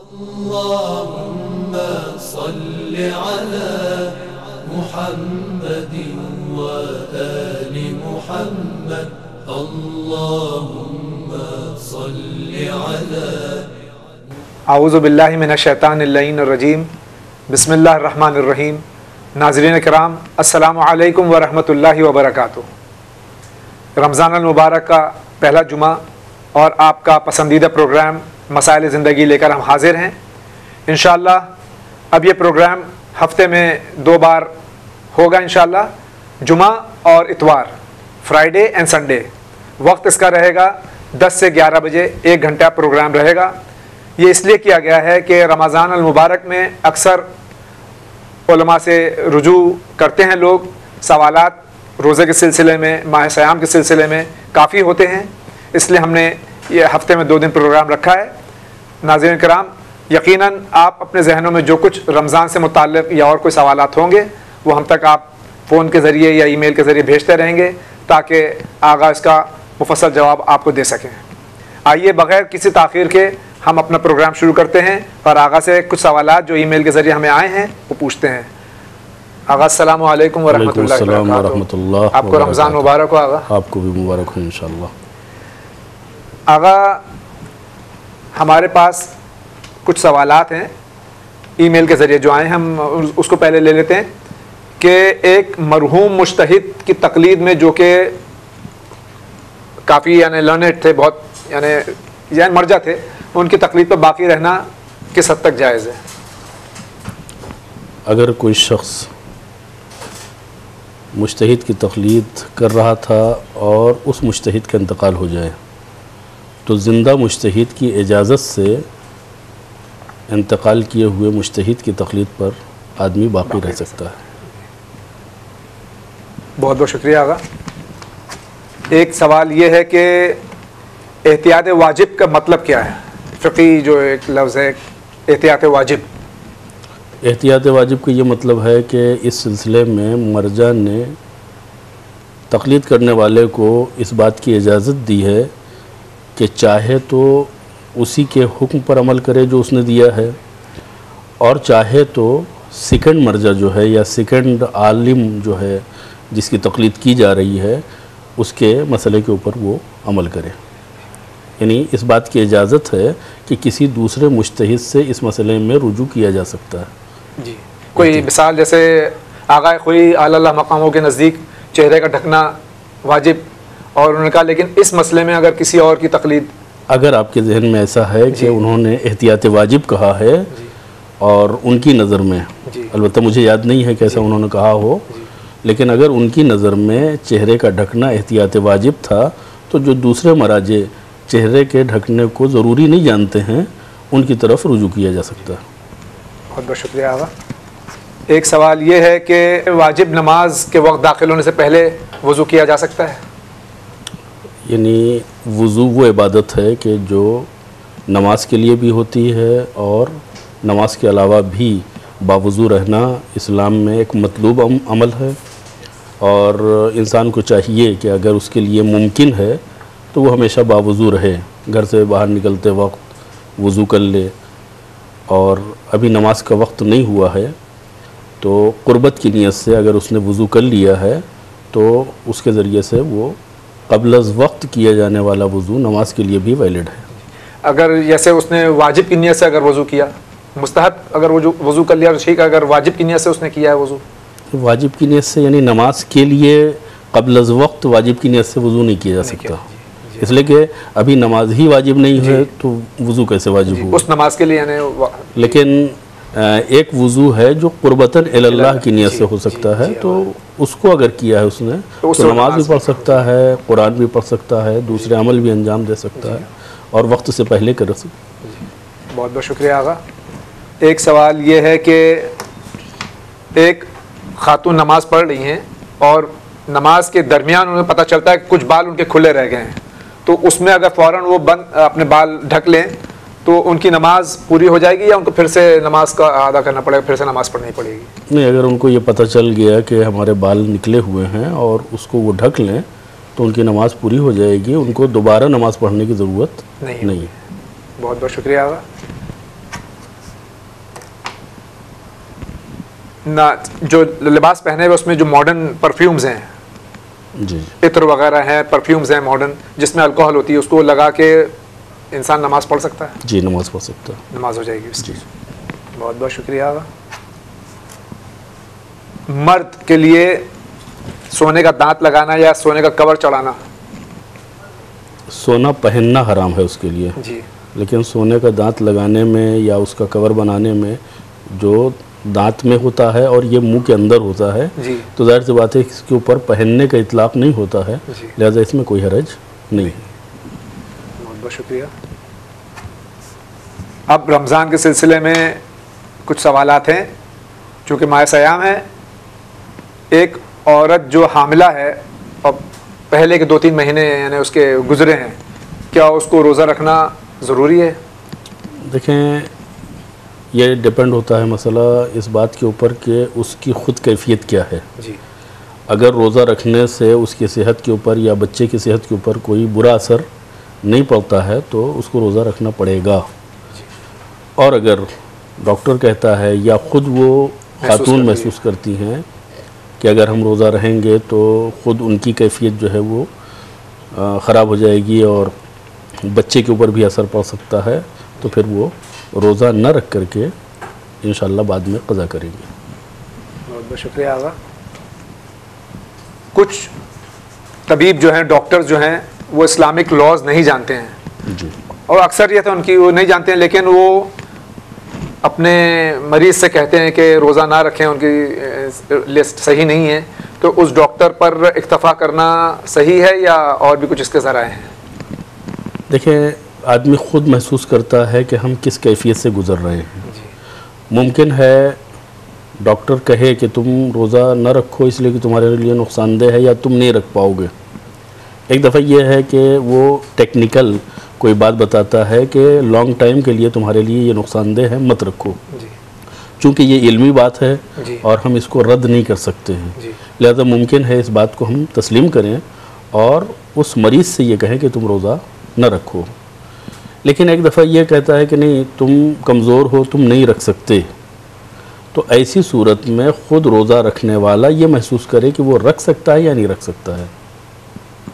اللهم صل على محمد وآل محمد اللهم صل على اعوذ باللہ من الشیطان اللعین الرجیم بسم اللہ الرحمن الرحیم. ناظرین کرام السلام علیکم ورحمۃ اللہ وبرکاتہ. رمضان المبارک کا پہلا جمعہ اور آپ کا پسندیدہ پروگرام مسائل زندگی لے کر ہم حاضر ہیں. انشاءاللہ اب یہ پروگرام ہفتے میں 2 بار ہوگا انشاءاللہ، جمعہ اور اتوار، فرائیڈے اینڈ سنڈے. وقت اس کا رہے گا 10 سے 11 بجے، 1 گھنٹہ پروگرام رہے گا. یہ اس لیے کیا گیا ہے کہ رمضان المبارک میں اکثر علماء سے رجوع کرتے ہیں لوگ، سوالات روزے کے سلسلے میں، ماہ صیام کے سلسلے میں کافی ہوتے ہیں، اس لیے ہم نے یہ ہفتے میں 2 دن پروگرام رکھا ہے. ناظرین کرام یقیناً آپ اپنے ذہنوں میں جو کچھ رمضان سے متعلق یا اور کوئی سوالات ہوں گے وہ ہم تک آپ فون کے ذریعے یا ای میل کے ذریعے بھیجتے رہیں گے تاکہ آغا اس کا مفصل جواب آپ کو دے سکیں. آئیے بغیر کسی تاخیر کے ہم اپنا پروگرام شروع کرتے ہیں اور آغا سے کچھ سوالات جو ای میل کے ذریعے ہمیں آئے ہیں وہ پوچھتے ہیں. آغا السلام علیکم ورحمۃ اللہ وبرکاتہ. آپ کو رمضان مبارک ہو آغا. آپ کو بھی مبارک ہو انشاءاللہ. آغا ہمارے پاس کچھ سوالات ہیں ای میل کے ذریعے جو آئے ہیں، ہم اس کو پہلے لے لیتے ہیں کہ ایک مرحوم مجتہد کی تقلید میں جو کہ کافی لرنڈ تھے، بہت مرجع تھے، ان کی تقلید پر باقی رہنا کس حد تک جائز ہے؟ اگر کوئی شخص مجتہد کی تقلید کر رہا تھا اور اس مجتہد کا انتقال ہو جائے تو زندہ مجتہد کی اجازت سے انتقال کیے ہوئے مجتہد کی تقلید پر آدمی باقی رہ سکتا ہے. بہت بہت شکریہ آغا. ایک سوال یہ ہے کہ احتیاط واجب کا مطلب کیا ہے؟ فقہی جو ایک لفظ ہے احتیاط واجب. احتیاط واجب کا یہ مطلب ہے کہ اس سلسلے میں مرجع نے تقلید کرنے والے کو اس بات کی اجازت دی ہے کہ چاہے تو اسی کے حکم پر عمل کرے جو اس نے دیا ہے، اور چاہے تو سیکنڈ مرجع جو ہے یا سیکنڈ عالم جو ہے جس کی تقلید کی جا رہی ہے اس کے مسئلے کے اوپر وہ عمل کرے. یعنی اس بات کی اجازت ہے کہ کسی دوسرے مجتہد سے اس مسئلے میں رجوع کیا جا سکتا ہے. جی کوئی مثال جیسے آغا خوئی اللہ مقاموں کے نزدیک چہرے کا ڈھکنا واجب، اور انہوں نے کہا لیکن اس مسئلے میں اگر کسی اور کی تقلید، اگر آپ کے ذہن میں ایسا ہے کہ انہوں نے احتیاط واجب کہا ہے اور ان کی نظر میں، البتہ مجھے یاد نہیں ہے کیسا انہوں نے کہا ہو، لیکن اگر ان کی نظر میں چہرے کا ڈھکنا احتیاط واجب تھا تو جو دوسرے مراجع چہرے کے ڈھکنے کو ضروری نہیں جانتے ہیں ان کی طرف رجوع کیا جا سکتا ہے. بہت بہت شکریہ آغا. ایک سوال یہ ہے کہ واجب نماز کے وقت داخل ہونے سے پہلے وضو کیا جا سکتا ہے؟ یعنی وضو وہ عبادت ہے کہ جو نماز کے لیے بھی ہوتی ہے اور نماز کے علاوہ بھی باوضو رہنا اسلام میں ایک مطلوب عمل ہے، اور انسان کو چاہیے کہ اگر اس کے لیے ممکن ہے تو وہ ہمیشہ باوضو رہے، گھر سے باہر نکلتے وقت وضو کر لے. اور ابھی نماز کا وقت نہیں ہوا ہے تو قربت کی نیت سے اگر اس نے وضو کر لیا ہے تو اس کے ذریعے سے وہ قبل از وقت کیا جانے والا وضو نماز کے لیے بھی ویلڈ ہے. اگر جیسے اس نے واجب کی نیت سے اگر وضو کیا، مستحب اگر وضو کر لیا تو ٹھیک ہے، اگر واجب کی نیت سے اس نے کیا ہے وضو، واجب کی نیت سے یعنی نماز کے لیے قبل از وقت واجب کی نیت سے وضو نہیں کیا جا سکتا، اس لیے کہ ابھی نماز ہی واجب نہیں ہے تو وضو کیسے واجب ہو اس نماز کے لیے. لیکن ایک وضو ہے جو قربتاً اللہ کی نیت سے ہو سکتا ہے، تو اس کو اگر کیا ہے اس نے تو نماز بھی پڑھ سکتا ہے، قرآن بھی پڑھ سکتا ہے، دوسرے عمل بھی انجام دے سکتا ہے اور وقت سے پہلے کر سکتا ہے. بہت بہت شکریہ آغا. ایک سوال یہ ہے کہ ایک خاتون نماز پڑھ رہی ہیں اور نماز کے درمیان انہیں پتہ چلتا ہے کہ کچھ بال ان کے کھلے رہ گئے ہیں، تو اس میں اگر فوراً وہ اپنے بال ڈھک لیں تو ان کی نماز پوری ہو جائے گی یا ان کو پھر سے نماز کا ادا کرنا پڑے گا، پھر سے نماز پڑھنی پڑے گی؟ نہیں، اگر ان کو یہ پتہ چل گیا کہ ہمارے بال نکلے ہوئے ہیں اور اس کو وہ ڈھک لیں تو ان کی نماز پوری ہو جائے گی، ان کو دوبارہ نماز پڑھنے کی ضرورت نہیں. بہت بہت شکریہ آغا. جو لباس پہنے ہوئے اس میں جو ماڈرن پرفیومز ہیں، جی عطر وغیرہ ہیں، پرفیومز ہیں ماڈرن جس میں الکوہل ہوتی ہے، اس کو لگا کے انسان نماز پڑھ سکتا ہے؟ جی نماز پڑھ سکتا ہے، نماز ہو جائے گی اس کی۔ جی بہت بہت شکریہ آغا۔ مرد کے لیے سونے کا دانت لگانا یا سونے کا کور چڑھانا؟ سونا پہننا حرام ہے اس کے لیے، جی لیکن سونے کا دانت لگانے میں یا اس کا کور بنانے میں جو دانت میں ہوتا ہے اور یہ منہ کے اندر ہوتا ہے، جی تو ظاہر سی بات ہے اس کے اوپر پہننے کا اطلاق نہیں ہوتا ہے، جی لہذا اس میں کوئی حرج نہیں ہے۔ بہت بہت شکریہ۔ اب رمضان کے سلسلے میں کچھ سوالات ہیں، چونکہ ماہ سیام ہے۔ ایک عورت جو حاملہ ہے اور پہلے کے 2-3 مہینے یعنی اس کے گزرے ہیں، کیا اس کو روزہ رکھنا ضروری ہے؟ دیکھیں یہ ڈیپینڈ ہوتا ہے مسئلہ اس بات کے اوپر کہ اس کی خود کیفیت کیا ہے۔ جی اگر روزہ رکھنے سے اس کی صحت کے اوپر یا بچے کی صحت کے اوپر کوئی برا اثر نہیں پڑتا ہے تو اس کو روزہ رکھنا پڑے گا، اور اگر ڈاکٹر کہتا ہے یا خود وہ خاتون محسوس کرتی ہیں کہ اگر ہم روزہ رہیں گے تو خود ان کی کیفیت جو ہے وہ خراب ہو جائے گی اور بچے کے اوپر بھی اثر پڑ سکتا ہے، تو پھر وہ روزہ نہ رکھ کر کے انشاءاللہ بعد میں قضا کریں گے۔ بہت بہت شکریہ آغا۔ کچھ طبیب جو ہیں، ڈاکٹر جو ہیں، وہ اسلامک لاز نہیں جانتے ہیں، جی اور اکثریت ان کی وہ نہیں جانتے ہیں، لیکن وہ اپنے مریض سے کہتے ہیں کہ روزہ نہ رکھیں، ان کی لسٹ صحیح نہیں ہے، تو اس ڈاکٹر پر اکتفا کرنا صحیح ہے یا اور بھی کچھ اس کے ذرائع ہیں؟ دیکھیں آدمی خود محسوس کرتا ہے کہ ہم کس کیفیت سے گزر رہے ہیں۔ جی ممکن ہے ڈاکٹر کہے کہ تم روزہ نہ رکھو اس لیے کہ تمہارے لیے نقصان دہ ہے یا تم نہیں رکھ پاؤ گے۔ ایک دفعہ یہ ہے کہ وہ ٹیکنیکل کوئی بات بتاتا ہے کہ لانگ ٹائم کے لیے تمہارے لیے یہ نقصان دہ ہے، مت رکھو، جی چونکہ یہ علمی بات ہے جی اور ہم اس کو رد نہیں کر سکتے ہیں، جی لہذا ممکن ہے اس بات کو ہم تسلیم کریں اور اس مریض سے یہ کہیں کہ تم روزہ نہ رکھو۔ لیکن ایک دفعہ یہ کہتا ہے کہ نہیں تم کمزور ہو، تم نہیں رکھ سکتے، تو ایسی صورت میں خود روزہ رکھنے والا یہ محسوس کرے کہ وہ رکھ سکتا ہے یا نہیں رکھ سکتا ہے۔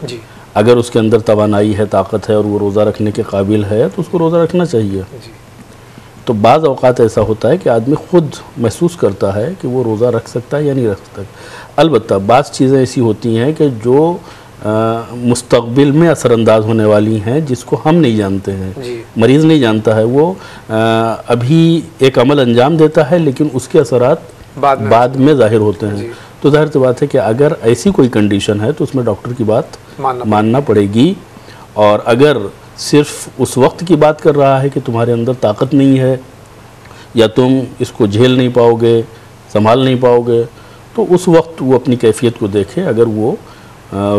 جی اگر اس کے اندر توانائی ہے، طاقت ہے اور وہ روزہ رکھنے کے قابل ہے تو اس کو روزہ رکھنا چاہیے۔ جی تو بعض اوقات ایسا ہوتا ہے کہ آدمی خود محسوس کرتا ہے کہ وہ روزہ رکھ سکتا ہے یا نہیں رکھ سکتا۔ البتہ بعض چیزیں ایسی ہوتی ہیں کہ جو مستقبل میں اثر انداز ہونے والی ہیں جس کو ہم نہیں جانتے ہیں، جی مریض نہیں جانتا ہے، وہ ابھی ایک عمل انجام دیتا ہے لیکن اس کے اثرات بعد میں ظاہر ہوتے ہیں۔ جی تو ظاہر سی بات ہے کہ اگر ایسی کوئی کنڈیشن ہے تو اس میں ڈاکٹر کی بات ماننا پڑے گی، اور اگر صرف اس وقت کی بات کر رہا ہے کہ تمہارے اندر طاقت نہیں ہے یا تم اس کو جھیل نہیں پاؤ گے، سنبھال نہیں پاؤ گے، تو اس وقت وہ اپنی کیفیت کو دیکھے، اگر وہ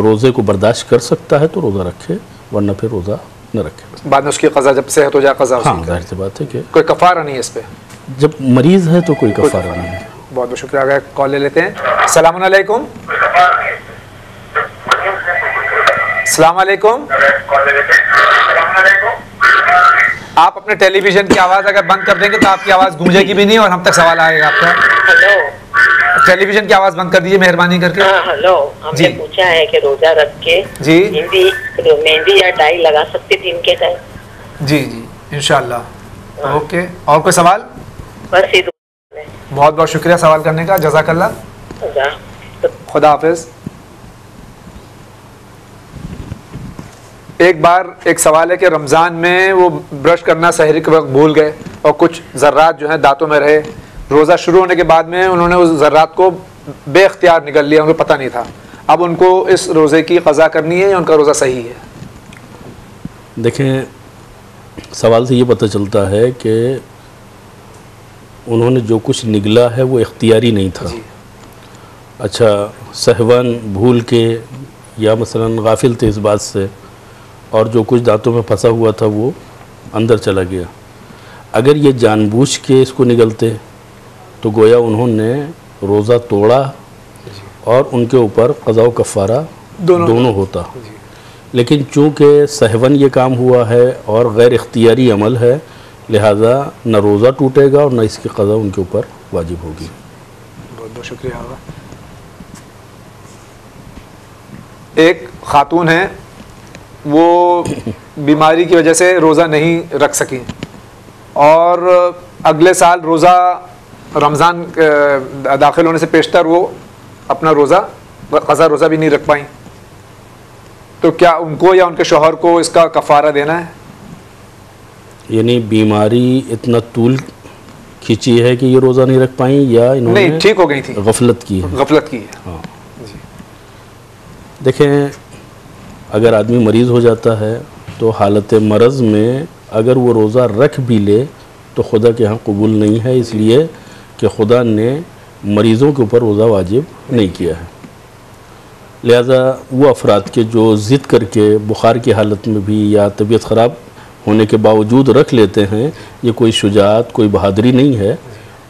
روزے کو برداشت کر سکتا ہے تو روزہ رکھے، ورنہ پھر روزہ نہ رکھے۔ بعد میں اس کی قضا جب صحت ہو جائے قضا ہاں ظاہر سی بات ہے کہ کوئی کفارہ نہیں ہے اس پہ؟ جب مریض ہے تو کوئی کفارہ نہیں ہے۔ بہت بہت شکریہ۔ اگر کال لے لیتے ہیں۔ السلام علیکم۔ السلام علیکم۔ آپ اپنے ٹیلی ویژن کی آواز اگر بند کر دیں گے تو آپ کی آواز گونجے گی بھی نہیں اور ہم تک سوال آئے گا آپ کا۔ ہلو، ٹیلی ویژن کی آواز بند کر دیجیے مہربانی کر کے۔ ہاں ہلو، ہم نے پوچھا ہے کہ روزہ رکھ کے جی مہندی یا ڈائی لگا سکتے دن کے ٹائم؟ جی جی انشاءاللہ۔ اوکے، اور کوئی سوال؟ بس یہ بہت بہت شکریہ سوال کرنے کا، جزاک اللہ، خدا حافظ۔ ایک بار ایک سوال ہے کہ رمضان میں وہ برش کرنا سحری کے وقت بھول گئے اور کچھ ذرات جو ہیں دانتوں میں رہے، روزہ شروع ہونے کے بعد میں انہوں نے اس ذرات کو بے اختیار نگل لیا، ان کو پتہ نہیں تھا، اب ان کو اس روزے کی قضا کرنی ہے یا ان کا روزہ صحیح ہے؟ دیکھیں سوال سے یہ پتہ چلتا ہے کہ انہوں نے جو کچھ نگلا ہے وہ اختیاری نہیں تھا۔ جی اچھا سہون بھول کے یا مثلا غافل تھے اس بات سے اور جو کچھ دانتوں میں پھنسا ہوا تھا وہ اندر چلا گیا، اگر یہ جان بوجھ کے اس کو نگلتے تو گویا انہوں نے روزہ توڑا اور ان کے اوپر قضا و کفارہ دونوں ہوتا، لیکن چونکہ سہون یہ کام ہوا ہے اور غیر اختیاری عمل ہے لہذا نہ روزہ ٹوٹے گا اور نہ اس کی قضا ان کے اوپر واجب ہوگی۔ بہت شکریہ آغا. ایک خاتون ہیں, وہ بیماری کی وجہ سے روزہ نہیں رکھ سکیں اور اگلے سال روزہ رمضان داخل ہونے سے پیشتر وہ اپنا روزہ قضا روزہ بھی نہیں رکھ پائیں, تو کیا ان کو یا ان کے شوہر کو اس کا کفارہ دینا ہے؟ یعنی بیماری اتنا طول کھینچی ہے کہ یہ روزہ نہیں رکھ پائیں یا انہوں نے نہیں, ٹھیک ہو گئی تھی, غفلت کی ہے؟ غفلت کی ہے. ہاں دیکھیں, اگر آدمی مریض ہو جاتا ہے تو حالت مرض میں اگر وہ روزہ رکھ بھی لے تو خدا کے ہاں قبول نہیں ہے, اس لیے کہ خدا نے مریضوں کے اوپر روزہ واجب نہیں کیا ہے. لہذا وہ افراد کے جو ضد کر کے بخار کی حالت میں بھی یا طبیعت خراب ہونے کے باوجود رکھ لیتے ہیں, یہ کوئی شجاعت کوئی بہادری نہیں ہے.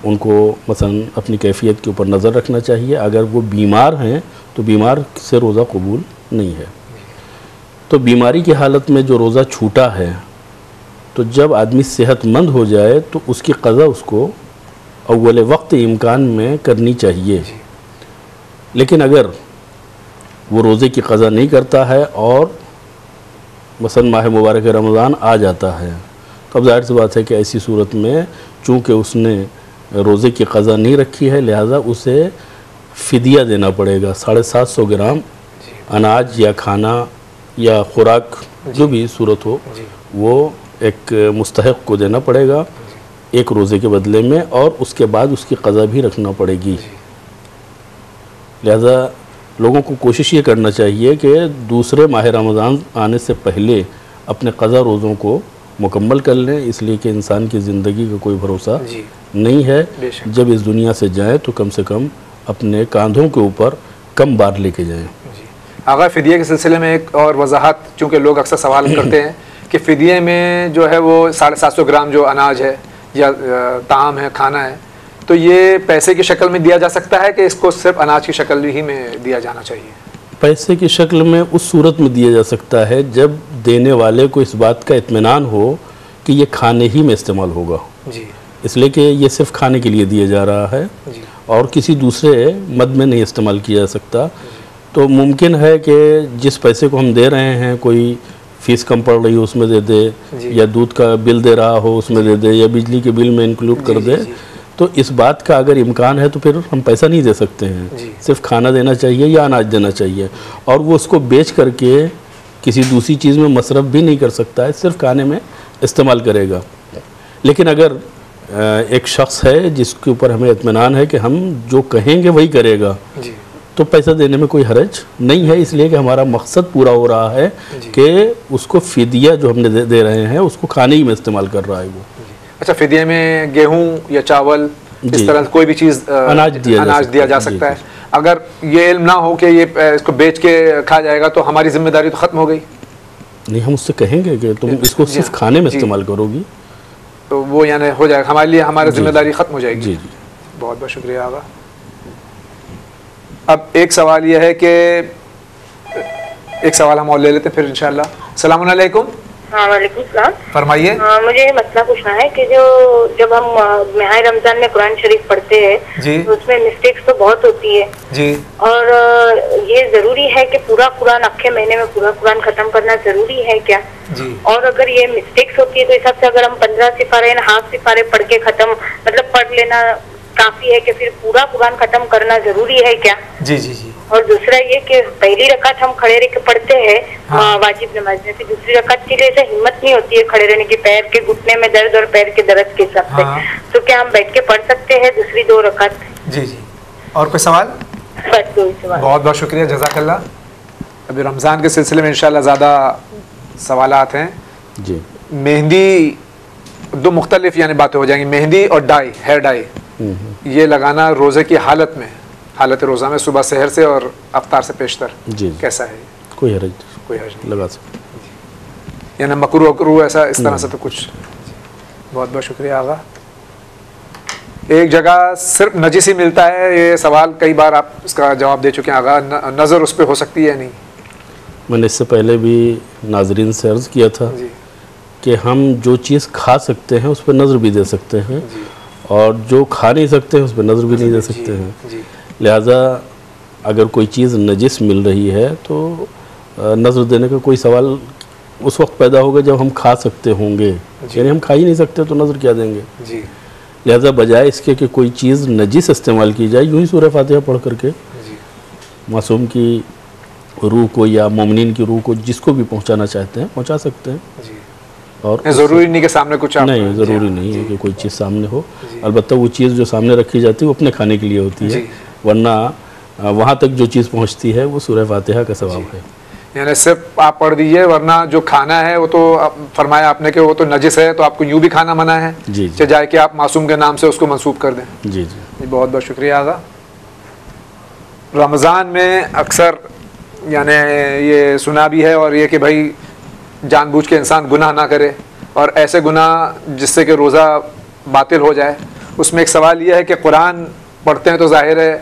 ان کو مثلا اپنی کیفیت کے اوپر نظر رکھنا چاہیے. اگر وہ بیمار ہیں تو بیمار سے روزہ قبول نہیں ہے. تو بیماری کی حالت میں جو روزہ چھوٹا ہے, تو جب آدمی صحت مند ہو جائے تو اس کی قضا اس کو اول وقت امکان میں کرنی چاہیے. لیکن اگر وہ روزے کی قضا نہیں کرتا ہے اور مثلا ماہ مبارک رمضان آ جاتا ہے, تو اب ظاہر سی بات ہے کہ ایسی صورت میں چونکہ اس نے روزے کی قضا نہیں رکھی ہے, لہذا اسے فدیہ دینا پڑے گا. 750 گرام اناج یا کھانا یا خوراک جو بھی صورت ہو وہ ایک مستحق کو دینا پڑے گا ایک روزے کے بدلے میں, اور اس کے بعد اس کی قضا بھی رکھنا پڑے گی. لہذا لوگوں کو کوشش یہ کرنا چاہیے کہ دوسرے ماہ رمضان آنے سے پہلے اپنے قضا روزوں کو مکمل کر لیں, اس لیے کہ انسان کی زندگی کا کوئی بھروسہ نہیں ہے. جب اس دنیا سے جائیں تو کم سے کم اپنے کاندھوں کے اوپر کم بار لے کے جائیں. آغا, فدیے کے سلسلے میں ایک اور وضاحت, چونکہ لوگ اکثر سوال کرتے ہیں کہ فدیے میں جو ہے وہ 750 گرام جو اناج ہے یا طعام ہے, کھانا ہے, تو یہ پیسے کی شکل میں دیا جا سکتا ہے کہ اس کو صرف اناج کی شکل ہی میں دیا جانا چاہیے؟ پیسے کی شکل میں اس صورت میں دیا جا سکتا ہے جب دینے والے کو اس بات کا اطمینان ہو کہ یہ کھانے ہی میں استعمال ہوگا. اس لیے کہ یہ صرف کھانے کے لیے دیا جا رہا ہے اور کسی دوسرے مد میں نہیں استعمال کیا جا سکتا. تو ممکن ہے کہ جس پیسے کو ہم دے رہے ہیں, کوئی فیس کم پڑ رہی ہو اس میں دے دے, یا دودھ کا بل دے رہا ہو اس میں دے دے, یا بجلی کے بل میں انکلوڈ کر دے. تو اس بات کا اگر امکان ہے تو پھر ہم پیسہ نہیں دے سکتے ہیں, صرف کھانا دینا چاہیے یا اناج دینا چاہیے. اور وہ اس کو بیچ کر کے کسی دوسری چیز میں مصرف بھی نہیں کر سکتا ہے, صرف کھانے میں استعمال کرے گا. لیکن اگر ایک شخص ہے جس کے اوپر ہمیں اطمینان ہے کہ ہم جو کہیں گے وہی کرے گا, تو پیسہ دینے میں کوئی حرج نہیں ہے, اس لیے کہ ہمارا مقصد پورا ہو رہا ہے کہ اس کو فدیہ جو ہم نے دے رہے ہیں اس کو کھانے ہی میں استعمال کر رہا ہے وہ. اچھا, فدیے میں گیہوں یا چاول اس طرح کوئی بھی چیز اناج دیا جا سکتا ہے. اگر یہ علم نہ ہو کہ یہ اس کو بیچ کے کھا جائے گا تو ہماری ذمہ داری تو ختم ہو گئی. نہیں, ہم اس سے کہیں گے کہ تم اس کو صرف کھانے میں استعمال کرو گی, تو وہ یعنی ہو جائے گا ہمارے لیے, ہماری ذمہ داری ختم ہو جائے گی. بہت بہت شکریہ آغا. اب ایک سوال یہ ہے کہ ایک سوال ہم اور لے لیتے ہیں پھر انشاءاللہ. السلام علیکم. ہاں وعلیکم السلام. فرمائیے. مجھے یہ مسئلہ پوچھنا ہے کہ جب ہم ماہ رمضان میں قرآن شریف پڑھتے ہیں تو اس میں مسٹیکس تو بہت ہوتی ہے, اور یہ ضروری ہے کہ پورا قرآن اکھے مہینے میں پورا قرآن ختم کرنا ضروری ہے کیا؟ اور اگر یہ مسٹیکس ہوتی ہے تو اس حساب سے اگر ہم 15 سپارے یا ہاف سپارے پڑھ کے ختم مطلب پڑھ لینا کافی ہے کہ پھر پورا قرآن ختم کرنا ضروری ہے کیا؟ اور دوسرا یہ کہ پہلی رکعت ہم کھڑے رہ کے پڑھتے ہیں واجب نماز میں, پھر دوسری رکعت کے لیے ایسا ہمت نہیں ہوتی ہے کھڑے رہنے کی, پیر کے گھٹنے میں درد اور پیر کے درد کے حساب سے, تو کیا ہم بیٹھ کے پڑھ سکتے ہیں دوسری 2 رکعت؟ اور کوئی سوال؟ بس 2 سوال. بہت بہت شکریہ, جزاک اللہ. ابھی رمضان کے سلسلے میں انشاءاللہ زیادہ سوالات ہیں. مہندی 2 مختلف یعنی باتیں ہو جائیں گی. مہندی اور ڈائی, ہیئر ڈائی, یہ لگانا روزے کی حالت میں, حالت روزہ میں صبح سحر سے اور افطار سے پیشتر کیسا ہے؟ کوئی حرج نہیں, لگا سکتے یعنی مکروہ وکروہ ایسا اس طرح سے تو کچھ. بہت بہت شکریہ آغا. ایک جگہ صرف نجس ہی ملتا ہے, یہ سوال کئی بار آپ اس کا جواب دے چکے ہیں آغا, نظر اس پہ ہو سکتی ہے یا نہیں؟ میں نے اس سے پہلے بھی ناظرین سے عرض کیا تھا کہ ہم جو چیز کھا سکتے ہیں اس پہ نظر بھی دے سکتے ہیں, اور جو کھا نہیں سکتے ہیں اس پہ نظر بھی نہیں دے سکتے ہیں. لہٰذا اگر کوئی چیز نجس مل رہی ہے تو نظر دینے کا کوئی سوال اس وقت پیدا ہوگا جب ہم کھا سکتے ہوں گے، یعنی ہم کھا ہی نہیں سکتے تو نظر کیا دیں گے. لہٰذا بجائے اس کے کہ کوئی چیز نجس استعمال کی جائے، یوں ہی سورہ فاتحہ پڑھ کر کے معصوم کی روح کو یا مومنین کی روح کو جس کو بھی پہنچانا چاہتے ہیں پہنچا سکتے ہیں. اور ضروری نہیں کہ سامنے کچھ نہیں، ضروری نہیں ہے کہ کوئی چیز سامنے ہو. البتہ وہ چیز جو سامنے رکھی جاتی ہے وہ اپنے کھانے کے لیے ہوتی ہے، ورنہ وہاں تک جو چیز پہنچتی ہے وہ سورہ فاتحہ کا ثواب ہے. یعنی صرف آپ پڑھ دیجئے، ورنہ جو کھانا ہے وہ تو فرمایا آپ نے کہ وہ تو نجس ہے، تو آپ کو یوں بھی کھانا منع ہے، جائے کہ آپ معصوم کے نام سے اس کو منسوب کر دیں. جی. بہت بہت شکریہ آغا. رمضان میں اکثر یعنی یہ سنا بھی ہے اور یہ کہ بھائی جان بوجھ کے انسان گناہ نہ کرے، اور ایسے گناہ جس سے کہ روزہ باطل ہو جائے. اس میں ایک سوال یہ ہے کہ قرآن پڑھتے ہیں تو ظاہر ہے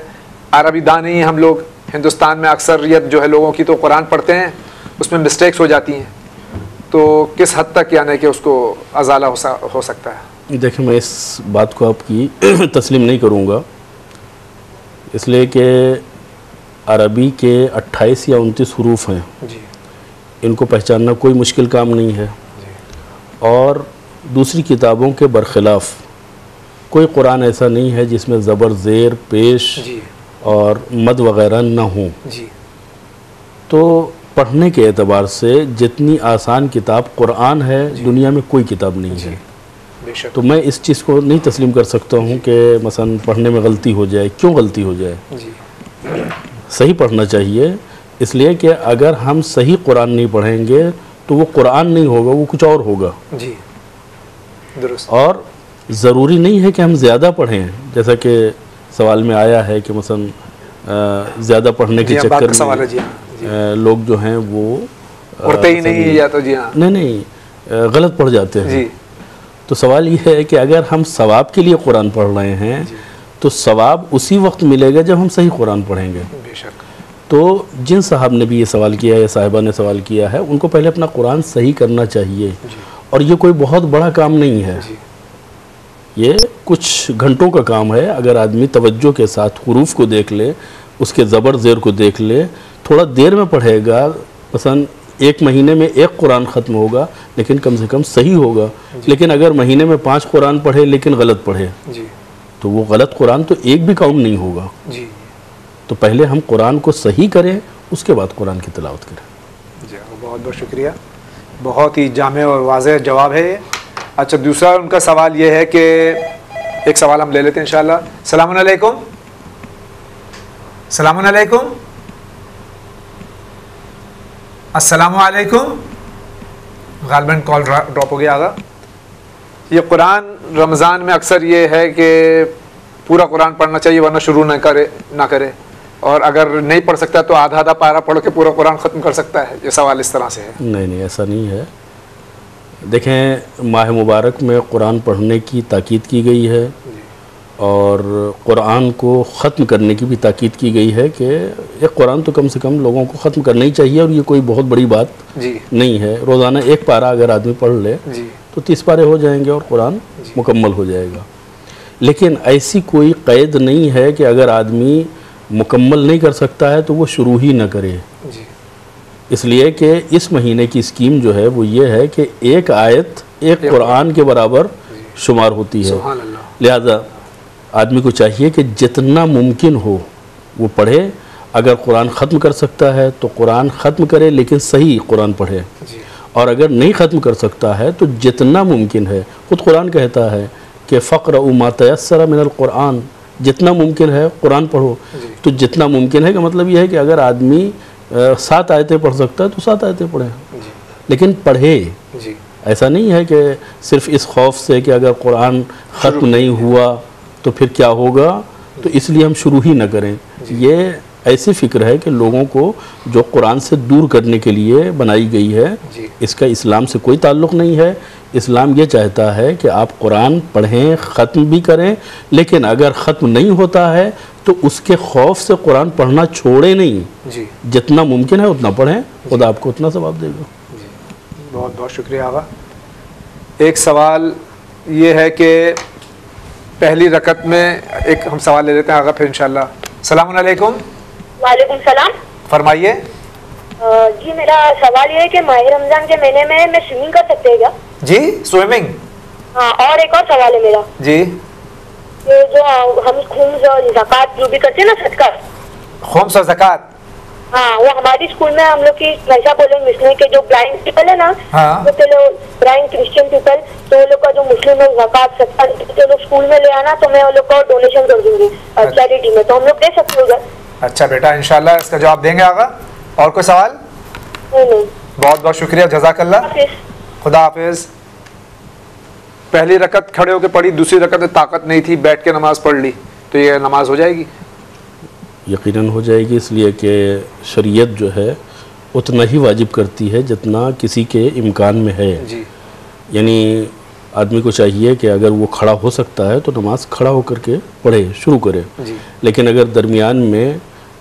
عربی دان نہیں ہیں ہم لوگ، ہندوستان میں اکثریت جو ہے لوگوں کی تو قرآن پڑھتے ہیں، اس میں مسٹیکس ہو جاتی ہیں، تو کس حد تک یعنی کہ اس کو ازالہ ہو سکتا ہے؟ دیکھیں، میں اس بات کو آپ کی تسلیم نہیں کروں گا، اس لیے کہ عربی کے 28 یا 29 حروف ہیں، ان کو پہچاننا کوئی مشکل کام نہیں ہے. اور دوسری کتابوں کے برخلاف کوئی قرآن ایسا نہیں ہے جس میں زبر، زیر، پیش اور مد وغیرہ نہ ہوں. تو پڑھنے کے اعتبار سے جتنی آسان کتاب قرآن ہے دنیا میں کوئی کتاب نہیں ہے. تو میں اس چیز کو نہیں تسلیم کر سکتا ہوں کہ مثلا پڑھنے میں غلطی ہو جائے. کیوں غلطی ہو جائے؟ صحیح پڑھنا چاہیے، اس لیے کہ اگر ہم صحیح قرآن نہیں پڑھیں گے تو وہ قرآن نہیں ہوگا، وہ کچھ اور ہوگا. درست. اور ضروری نہیں ہے کہ ہم زیادہ پڑھیں، جیسا کہ سوال میں آیا ہے کہ مثلا زیادہ پڑھنے کے چکر میں لوگ جو ہیں وہ پڑھتے ہی نہیں یا تو نہیں غلط پڑھ جاتے ہیں. تو سوال یہ ہے کہ اگر ہم ثواب کے لیے قرآن پڑھ رہے ہیں تو ثواب اسی وقت ملے گا جب ہم صحیح قرآن پڑھیں گے. تو جن صاحب نے بھی یہ سوال کیا یا صاحبہ نے سوال کیا ہے، ان کو پہلے اپنا قرآن صحیح کرنا چاہیے. اور یہ کوئی بہت بڑا کام نہیں ہے، یہ کچھ گھنٹوں کا کام ہے. اگر آدمی توجہ کے ساتھ حروف کو دیکھ لے، اس کے زبر زیر کو دیکھ لے، تھوڑا دیر میں پڑھے گا، مثلا 1 مہینے میں 1 قرآن ختم ہوگا لیکن کم سے کم صحیح ہوگا. لیکن اگر مہینے میں 5 قرآن پڑھے لیکن غلط پڑھے تو وہ غلط قرآن تو ایک بھی کاؤنٹ نہیں ہوگا. تو پہلے ہم قرآن کو صحیح کریں، اس کے بعد قرآن کی تلاوت کریں. بہت بہت شکریہ، بہت ہی جامع اور واضح جواب ہے یہ. اچھا، دوسرا ان کا سوال یہ ہے کہ ایک سوال ہم لے لیتے ہیں انشاءاللہ. السلام علیکم. السلام علیکم. السلام علیکم. غالباً کال ڈراپ ہو گیا. آگا یہ قرآن رمضان میں اکثر یہ ہے کہ پورا قرآن پڑھنا چاہیے ورنہ شروع نہ کرے، اور اگر نہیں پڑھ سکتا تو آدھا پارہ پڑھ کے پورا قرآن ختم کر سکتا ہے. یہ سوال اس طرح سے ہے. نہیں، ایسا نہیں ہے. دیکھیں، ماہ مبارک میں قرآن پڑھنے کی تاکید کی گئی ہے اور قرآن کو ختم کرنے کی بھی تاکید کی گئی ہے کہ ایک قرآن تو کم سے کم لوگوں کو ختم کرنا ہی چاہیے. اور یہ کوئی بہت بڑی بات نہیں ہے. روزانہ 1 پارہ اگر آدمی پڑھ لے تو 30 پارے ہو جائیں گے اور قرآن مکمل ہو جائے گا. لیکن ایسی کوئی قید نہیں ہے کہ اگر آدمی مکمل نہیں کر سکتا ہے تو وہ شروع ہی نہ کرے. اس لیے کہ اس مہینے کی اسکیم جو ہے وہ یہ ہے کہ 1 آیت 1 قرآن کے برابر شمار ہوتی ہے. لہذا آدمی کو چاہیے کہ جتنا ممکن ہو وہ پڑھے. اگر قرآن ختم کر سکتا ہے تو قرآن ختم کرے، لیکن صحیح قرآن پڑھے. اور اگر نہیں ختم کر سکتا ہے تو جتنا ممکن ہے، خود قرآن کہتا ہے کہ فقرؤوا ما تیسر من القرآن، جتنا ممکن ہے قرآن پڑھو. تو جتنا ممکن ہے کا مطلب یہ ہے کہ اگر آدمی 7 آیتیں پڑھ سکتا ہے تو 7 آیتیں پڑھے، لیکن پڑھے. ایسا نہیں ہے کہ صرف اس خوف سے کہ اگر قرآن ختم نہیں ہوا تو پھر کیا ہوگا، تو اس لیے ہم شروع ہی نہ کریں. یہ ایسی فکر ہے کہ لوگوں کو جو قرآن سے دور کرنے کے لیے بنائی گئی ہے. اس کا اسلام سے کوئی تعلق نہیں ہے. اسلام یہ چاہتا ہے کہ آپ قرآن پڑھیں، ختم بھی کریں، لیکن اگر ختم نہیں ہوتا ہے تو اس کے خوف سے قرآن پڑھنا چھوڑے نہیں. جتنا ممکن ہے اتنا پڑھیں، خدا آپ کو اتنا ثواب دے گا. بہت بہت شکریہ آغا. ایک سوال یہ ہے کہ پہلی رکعت میں ایک ہم سوال لے لیتے ہیں آغا، پھر انشاءاللہ السلام علیکم. وعلیکم السلام. فرمائیے. جی میرا سوال یہ ہے کہ ماہ رمضان کے مہینے میں سوئمنگ کر سکتے ہیں کیا؟ جی سوئمنگ. ہاں اور ایک اور سوال ہے میرا. جی. جو ہم خمس اور زکوٰۃ جو بھی کرتے ہیں نا صدقہ. خمس اور زکوٰۃ. ہاں وہ ہماری اسکول میں ہم لوگ کی ایسا بولیں مسلم کے جو بلائنڈ پیپل ہے نا وہ بلائنڈ کرسچن پیپل تو وہ لوگ کا جو مسلم لوگ زکوٰۃ صدقہ جو لوگ اسکول میں لے آنا تو میں وہ لوگ کو ڈونیشن کر دوں گی چیریٹی میں, تو ہم لوگ دے سکتے ہیں ادھر. اچھا بیٹا انشاءاللہ اس کا جواب دیں گے آگا. اور کوئی سوال؟ نہیں. بہت بہت شکریہ, جزاک اللہ, خدا حافظ. پہلی رکعت کھڑے ہو کے پڑھی, دوسری رکعت میں طاقت نہیں تھی, بیٹھ کے نماز پڑھ لی, تو یہ نماز ہو جائے گی؟ یقیناً ہو جائے گی, اس لیے کہ شریعت جو ہے اتنا ہی واجب کرتی ہے جتنا کسی کے امکان میں ہے. جی. یعنی آدمی کو چاہیے کہ اگر وہ کھڑا ہو سکتا ہے تو نماز کھڑا ہو کر کے پڑھے, شروع کرے. جی. لیکن اگر درمیان میں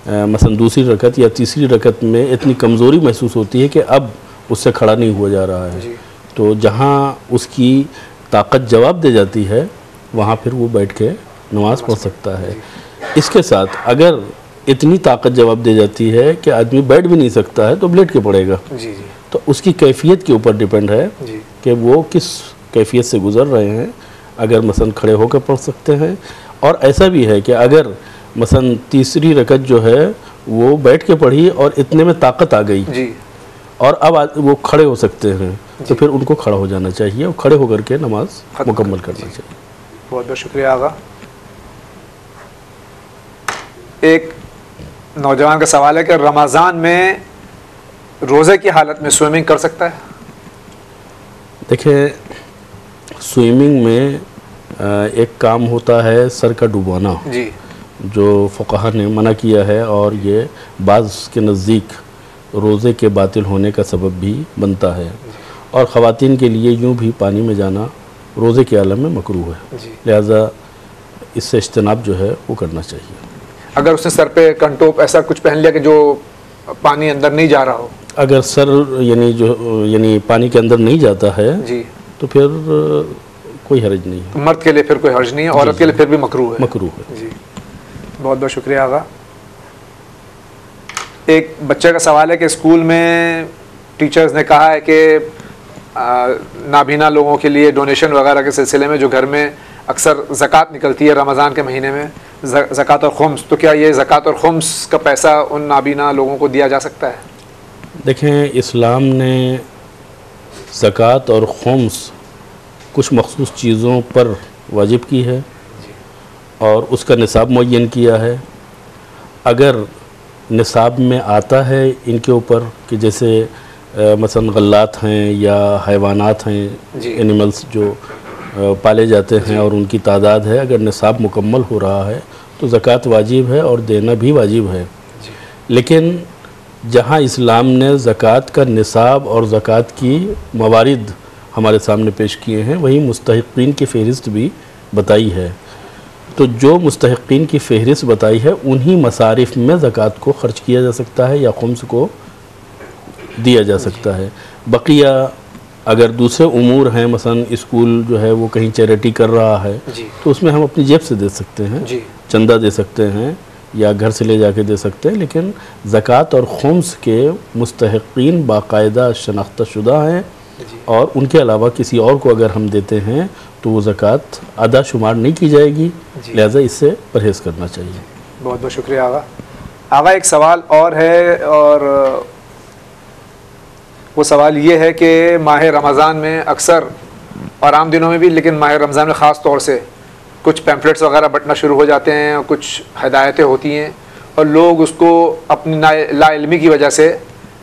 مثلا دوسری رکعت یا تیسری رکعت میں اتنی کمزوری محسوس ہوتی ہے کہ اب اس سے کھڑا نہیں ہوا جا رہا ہے, جی. تو جہاں اس کی طاقت جواب دے جاتی ہے وہاں پھر وہ بیٹھ کے نماز پڑھ سکتا ہے. اس کے ساتھ اگر اتنی طاقت جواب دے جاتی ہے کہ آدمی بیٹھ بھی نہیں سکتا ہے تو لیٹ کے پڑھے گا. جی. جی. تو اس کی کیفیت کے اوپر ڈیپینڈ ہے جی. کہ وہ کس کیفیت سے گزر رہے ہیں. اگر مثلا کھڑے ہو کر پڑھ سکتے ہیں, اور ایسا بھی ہے کہ اگر مثلا تیسری رکعت جو ہے وہ بیٹھ کے پڑھی اور اتنے میں طاقت آ گئی, جی. اور اب وہ کھڑے ہو سکتے ہیں, تو پھر ان کو کھڑا ہو جانا چاہیے اور کھڑے ہو کر کے نماز مکمل کرنا چاہیے. بہت بہت شکریہ آغا. ایک نوجوان کا سوال ہے کہ رمضان میں روزے کی حالت میں سوئمنگ کر سکتا ہے؟ دیکھیں, سوئمنگ میں ایک کام ہوتا ہے سر کا ڈوبانا, جی. جو فقہا نے منع کیا ہے, اور یہ بعض کے نزدیک روزے کے باطل ہونے کا سبب بھی بنتا ہے, اور خواتین کے لیے یوں بھی پانی میں جانا روزے کے عالم میں مکروہ ہے. جی. لہذا اس سے اجتناب جو ہے وہ کرنا چاہیے. اگر اس نے سر پہ کنٹوپ ایسا کچھ پہن لیا کہ جو پانی اندر نہیں جا رہا ہو, اگر سر یعنی پانی کے اندر نہیں جاتا ہے, جی, تو پھر کوئی حرج نہیں ہے. مرد کے لیے پھر کوئی حرج نہیں ہے, عورت کے لیے پھر بھی مکروہ ہے. مکروہ ہے. جی. بہت بہت شکریہ آغا. ایک بچے کا سوال ہے کہ اسکول میں ٹیچرز نے کہا ہے کہ نابینا لوگوں کے لیے ڈونیشن وغیرہ کے سلسلے میں جو گھر میں اکثر زکوٰۃ نکلتی ہے رمضان کے مہینے میں, زکوٰۃ اور خمس, تو کیا یہ زکوٰۃ اور خمس کا پیسہ ان نابینا لوگوں کو دیا جا سکتا ہے؟ دیکھیں, اسلام نے زکوٰۃ اور خمس کچھ مخصوص چیزوں پر واجب کی ہے, اور اس کا نصاب معین کیا ہے. اگر نصاب میں آتا ہے ان کے اوپر کہ جیسے مثلا غلات ہیں یا حیوانات ہیں, اینیملز جو پالے جاتے ہیں اور ان کی تعداد ہے, اگر نصاب مکمل ہو رہا ہے تو زکوٰۃ واجب ہے اور دینا بھی واجب ہے. لیکن جہاں اسلام نے زکوٰۃ کا نصاب اور زکوٰۃ کی موارد ہمارے سامنے پیش کیے ہیں, وہی مستحقین کی فہرست بھی بتائی ہے. تو جو مستحقین کی فہرست بتائی ہے انہی مصارف میں زکوٰۃ کو خرچ کیا جا سکتا ہے یا خمس کو دیا جا سکتا ہے. بقیہ اگر دوسرے امور ہیں, مثلا اسکول جو ہے وہ کہیں چیریٹی کر رہا ہے, تو اس میں ہم اپنی جیب سے دے سکتے ہیں, چندہ دے سکتے ہیں یا گھر سے لے جا کے دے سکتے ہیں. لیکن زکوٰۃ اور خمس کے مستحقین باقاعدہ شناختہ شدہ ہیں, اور ان کے علاوہ کسی اور کو اگر ہم دیتے ہیں تو وہ زکوٰۃ ادا شمار نہیں کی جائے گی. لہذا اس سے پرہیز کرنا چاہیے. بہت بہت شکریہ آغا. آغا ایک سوال اور ہے, اور وہ سوال یہ ہے کہ ماہ رمضان میں اکثر اور عام دنوں میں بھی, لیکن ماہ رمضان میں خاص طور سے کچھ پیمفلیٹس وغیرہ بٹنا شروع ہو جاتے ہیں, اور کچھ ہدایتیں ہوتی ہیں, اور لوگ اس کو اپنی لا علمی کی وجہ سے,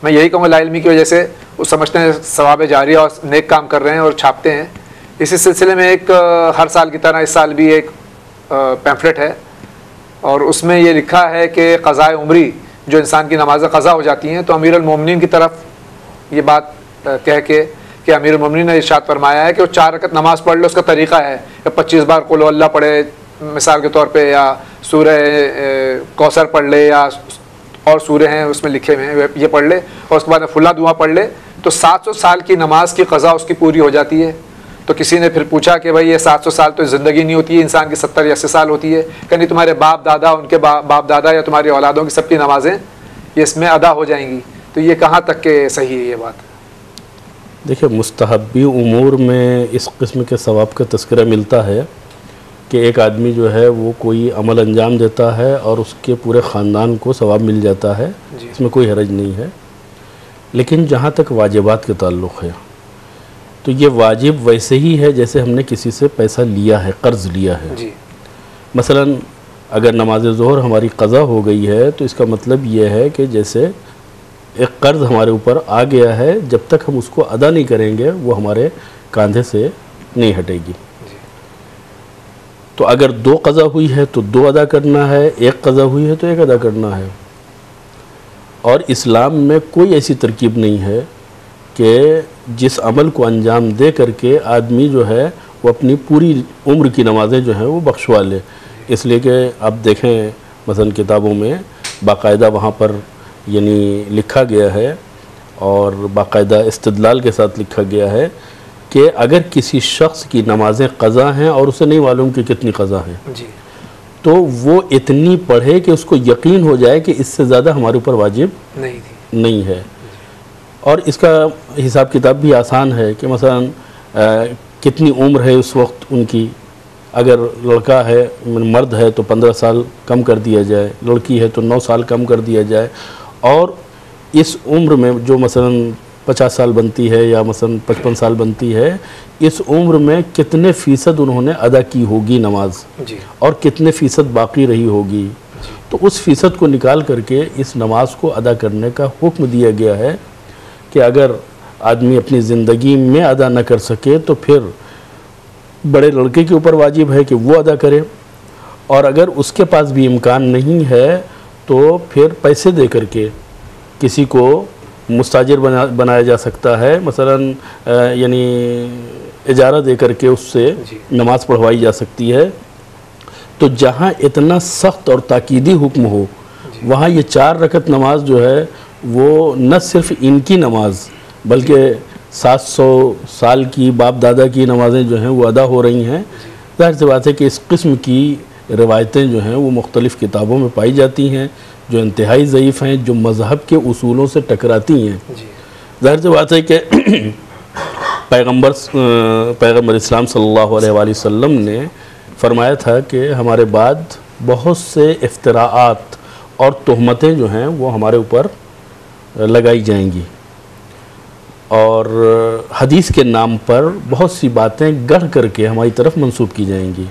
میں یہی کہوں گا لا علمی کی وجہ سے, وہ سمجھتے ہیں ثواب جاریہ اور نیک کام کر رہے ہیں اور چھاپتے ہیں. اسی سلسلے میں ایک ہر سال کی طرح اس سال بھی ایک پیمفلیٹ ہے, اور اس میں یہ لکھا ہے کہ قضاء عمری جو انسان کی نمازیں قضا ہو جاتی ہیں, تو امیر المومنین کی طرف یہ بات کہہ کے کہ امیر المومنین نے ارشاد فرمایا ہے کہ وہ 4 رکعت نماز پڑھ لے, اس کا طریقہ ہے کہ 25 بار قل اللہ پڑھے مثال کے طور پہ, یا سورہ کوثر پڑھ لے, یا اور سورے ہیں اس میں لکھے ہوئے ہیں یہ پڑھ لے, اور اس کے بعد فلاں دعا پڑھ لے, تو 700 سال کی نماز کی قضا اس کی پوری ہو جاتی ہے. تو کسی نے پھر پوچھا کہ بھائی یہ 700 سال تو زندگی نہیں ہوتی ہے، انسان کی 70 یا 80 سال ہوتی ہے، کہ نہیں تمہارے باپ دادا، ان کے باپ دادا یا تمہاری اولادوں کی سب کی نمازیں یہ اس میں ادا ہو جائیں گی. تو یہ کہاں تک کہ صحیح ہے یہ بات؟ دیکھیں مستحبی امور میں اس قسم کے ثواب کا تذکرہ ملتا ہے کہ ایک آدمی جو ہے وہ کوئی عمل انجام دیتا ہے اور اس کے پورے خاندان کو ثواب مل جاتا ہے، اس میں کوئی حرج نہیں ہے. لیکن جہاں تک واجبات کے تعلق ہے تو یہ واجب ویسے ہی ہے جیسے ہم نے کسی سے پیسہ لیا ہے، قرض لیا ہے. مثلا اگر نماز ظہر ہماری قضا ہو گئی ہے تو اس کا مطلب یہ ہے کہ جیسے ایک قرض ہمارے اوپر آ گیا ہے، جب تک ہم اس کو ادا نہیں کریں گے وہ ہمارے کاندھے سے نہیں ہٹے گی. تو اگر 2 قضا ہوئی ہے تو 2 ادا کرنا ہے، 1 قضا ہوئی ہے تو 1 ادا کرنا ہے. اور اسلام میں کوئی ایسی ترکیب نہیں ہے کہ جس عمل کو انجام دے کر کے آدمی جو ہے وہ اپنی پوری عمر کی نمازیں جو ہیں وہ بخشوا لے. اس لیے کہ آپ دیکھیں مثلا کتابوں میں باقاعدہ وہاں پر یعنی لکھا گیا ہے اور باقاعدہ استدلال کے ساتھ لکھا گیا ہے کہ اگر کسی شخص کی نمازیں قضا ہیں اور اسے نہیں معلوم کہ کتنی قضا ہیں تو وہ اتنی پڑھے کہ اس کو یقین ہو جائے کہ اس سے زیادہ ہمارے اوپر واجب نہیں ہے. اور اس کا حساب کتاب بھی آسان ہے کہ مثلا کتنی عمر ہے اس وقت ان کی، اگر لڑکا ہے مرد ہے تو 15 سال کم کر دیا جائے، لڑکی ہے تو 9 سال کم کر دیا جائے. اور اس عمر میں جو مثلا 50 سال بنتی ہے یا مثلا 55 سال بنتی ہے، اس عمر میں کتنے فیصد انہوں نے ادا کی ہوگی نماز اور کتنے فیصد باقی رہی ہوگی. تو اس فیصد کو نکال کر کے اس نماز کو ادا کرنے کا حکم دیا گیا ہے کہ اگر آدمی اپنی زندگی میں ادا نہ کر سکے تو پھر بڑے لڑکے کے اوپر واجب ہے کہ وہ ادا کرے، اور اگر اس کے پاس بھی امکان نہیں ہے تو پھر پیسے دے کر کے کسی کو مستاجر بنایا جا سکتا ہے، مثلا یعنی اجارہ دے کر کے اس سے نماز پڑھوائی جا سکتی ہے. تو جہاں اتنا سخت اور تاکیدی حکم ہو وہاں یہ 4 رکعت نماز جو ہے وہ نہ صرف ان کی نماز بلکہ 700 سال کی باپ دادا کی نمازیں جو ہیں وہ ادا ہو رہی ہیں. ظاہر سی بات ہے کہ اس قسم کی روایتیں جو ہیں وہ مختلف کتابوں میں پائی جاتی ہیں جو انتہائی ضعیف ہیں، جو مذہب کے اصولوں سے ٹکراتی ہیں. ظاہر سی بات ہے کہ پیغمبر اسلام صلی اللہ علیہ وآلہ وسلم نے فرمایا تھا کہ ہمارے بعد بہت سے افتراءات اور تہمتیں جو ہیں وہ ہمارے اوپر لگائی جائیں گی، اور حدیث کے نام پر بہت سی باتیں گڑھ کر کے ہماری طرف منسوب کی جائیں گی.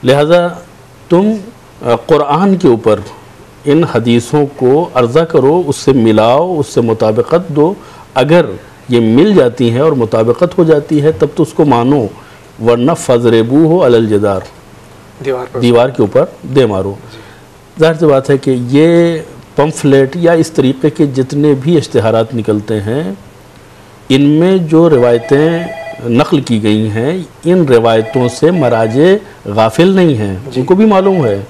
لہذا تم قرآن کے اوپر ان حدیثوں کو عرضہ کرو، اس سے ملاؤ، اس سے مطابقت دو. اگر یہ مل جاتی ہیں اور مطابقت ہو جاتی ہے تب تو اس کو مانو، ورنہ فَضْرِبُوهُ عَلَى الْجِدَارِ، دیوار کے اوپر دے مارو. ظاہر سی بات ہے کہ یہ پمفلیٹ یا اس طریقے کے جتنے بھی اشتہارات نکلتے ہیں ان میں جو روایتیں نقل کی گئی ہیں ان روایتوں سے مراجع غافل نہیں ہیں، ان کو بھی معلوم ہے.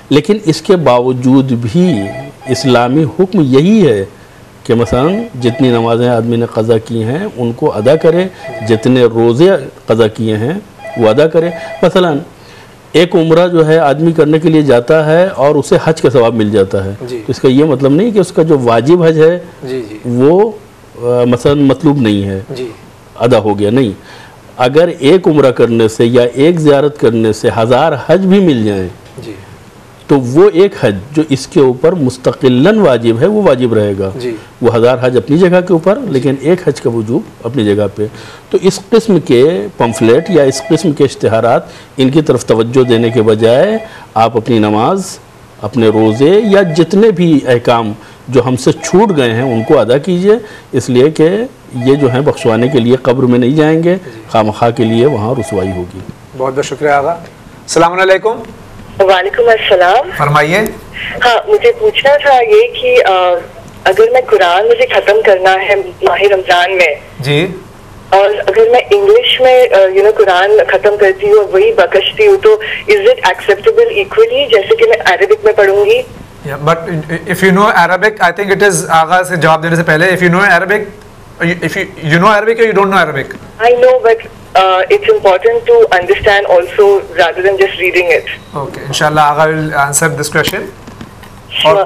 لیکن اس کے باوجود بھی اسلامی حکم یہی ہے کہ مثلا جتنی نمازیں آدمی نے قضا کی ہیں ان کو ادا کرے، جتنے روزے قضا کیے ہیں وہ ادا کرے. مثلا ایک عمرہ جو ہے آدمی کرنے کے لیے جاتا ہے اور اسے حج کا ثواب مل جاتا ہے، تو اس کا یہ مطلب نہیں کہ اس کا جو واجب حج ہے وہ مثلا مطلوب نہیں ہے، ادا ہو گیا. نہیں، اگر ایک عمرہ کرنے سے یا ایک زیارت کرنے سے 1000 حج بھی مل جائیں تو وہ ایک حج جو اس کے اوپر مستقلاً واجب ہے وہ واجب رہے گا. وہ 1000 حج اپنی جگہ کے اوپر، لیکن ایک حج کا وجوب اپنی جگہ پہ. تو اس قسم کے پمفلیٹ یا اس قسم کے اشتہارات ان کی طرف توجہ دینے کے بجائے آپ اپنی نماز، اپنے روزے یا جتنے بھی احکام جو ہم سے چھوٹ گئے ہیں ان کو ادا کیجئے، اس لیے کہ یہ جو ہیں بخشوانے کے لیے قبر میں نہیں جائیں گے، خامخواہ کے لیے وہاں رسوائی ہوگی. بہت بہت شکریہ آغا. السلام علیکم. وعلیکم السلام. فرمائیے. ہاں، مجھے پوچھنا تھا یہ کہ اگر میں قرآن مجھے ختم کرنا ہے ماہ رمضان میں جی، اور اگر میں انگلش میں قرآن ختم کرتی ہوں اور وہی بخشتی ہوں تو از اٹ ایکسیپٹیبل ایکولی جیسے کہ میں عربک میں پڑھوں گی؟ But if you know Arabic I think it is, Agha سے جواب دینے سے پہلے، if you know Arabic if you know Arabic or you don't know Arabic? I know, but it's important to understand also rather than just reading it. Okay, inshallah Agha will answer this question. Sure.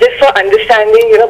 Just for understanding,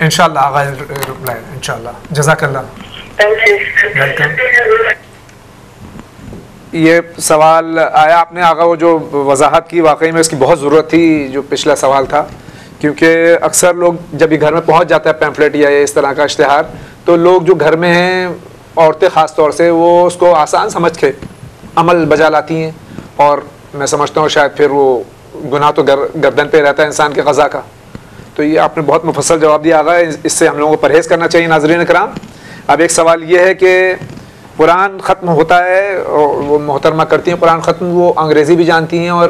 Inshallah Agha will reply. Inshallah. Jazakallah. Thank you. Welcome. یہ سوال آیا آپ نے آگا وہ جو وضاحت کی واقعی میں اس کی بہت ضرورت تھی جو پچھلا سوال تھا، کیونکہ اکثر لوگ جب یہ گھر میں پہنچ جاتا ہے پیمفلیٹ یا اس طرح کا اشتہار تو لوگ جو گھر میں ہیں عورتیں خاص طور سے وہ اس کو آسان سمجھ کے عمل بجا لاتی ہیں، اور میں سمجھتا ہوں شاید پھر وہ گناہ تو گردن پہ رہتا ہے انسان کے قضا کا. تو یہ آپ نے بہت مفصل جواب دیا آگا، اس سے ہم لوگوں کو پرہیز کرنا چاہیے. ناظرین کرام، اب ایک سوال یہ ہے کہ قرآن ختم ہوتا ہے، وہ محترمہ کرتی ہیں قرآن ختم، وہ انگریزی بھی جانتی ہیں اور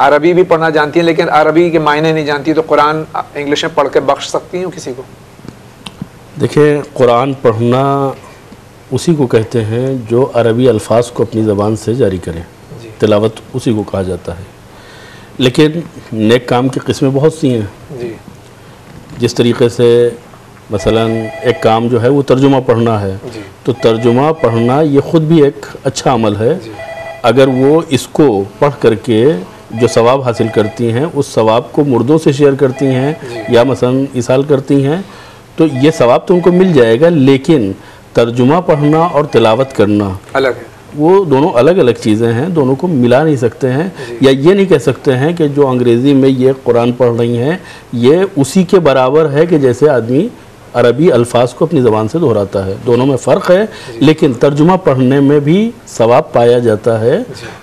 عربی بھی پڑھنا جانتی ہیں لیکن عربی کے معنی نہیں جانتی، تو قرآن انگلش میں پڑھ کے بخش سکتی ہیں کسی کو؟ دیکھیں، قرآن پڑھنا اسی کو کہتے ہیں جو عربی الفاظ کو اپنی زبان سے جاری کریں، تلاوت اسی کو کہا جاتا ہے. لیکن نیک کام کی قسمیں بہت سی ہیں. جس طریقے سے مثلا ایک کام جو ہے وہ ترجمہ پڑھنا ہے، تو ترجمہ پڑھنا یہ خود بھی ایک اچھا عمل ہے. اگر وہ اس کو پڑھ کر کے جو ثواب حاصل کرتی ہیں اس ثواب کو مردوں سے شیئر کرتی ہیں یا مثلا ایصال کرتی ہیں تو یہ ثواب تو ان کو مل جائے گا. لیکن ترجمہ پڑھنا اور تلاوت کرنا الگ ہے، وہ دونوں الگ الگ چیزیں ہیں، دونوں کو ملا نہیں سکتے ہیں. یا یہ نہیں کہہ سکتے ہیں کہ جو انگریزی میں یہ قرآن پڑھ رہی ہیں یہ اسی کے برابر ہے کہ جیسے آدمی عربی الفاظ کو اپنی زبان سے دہراتا ہے. دونوں میں فرق ہے، لیکن ترجمہ پڑھنے میں بھی ثواب پایا جاتا ہے.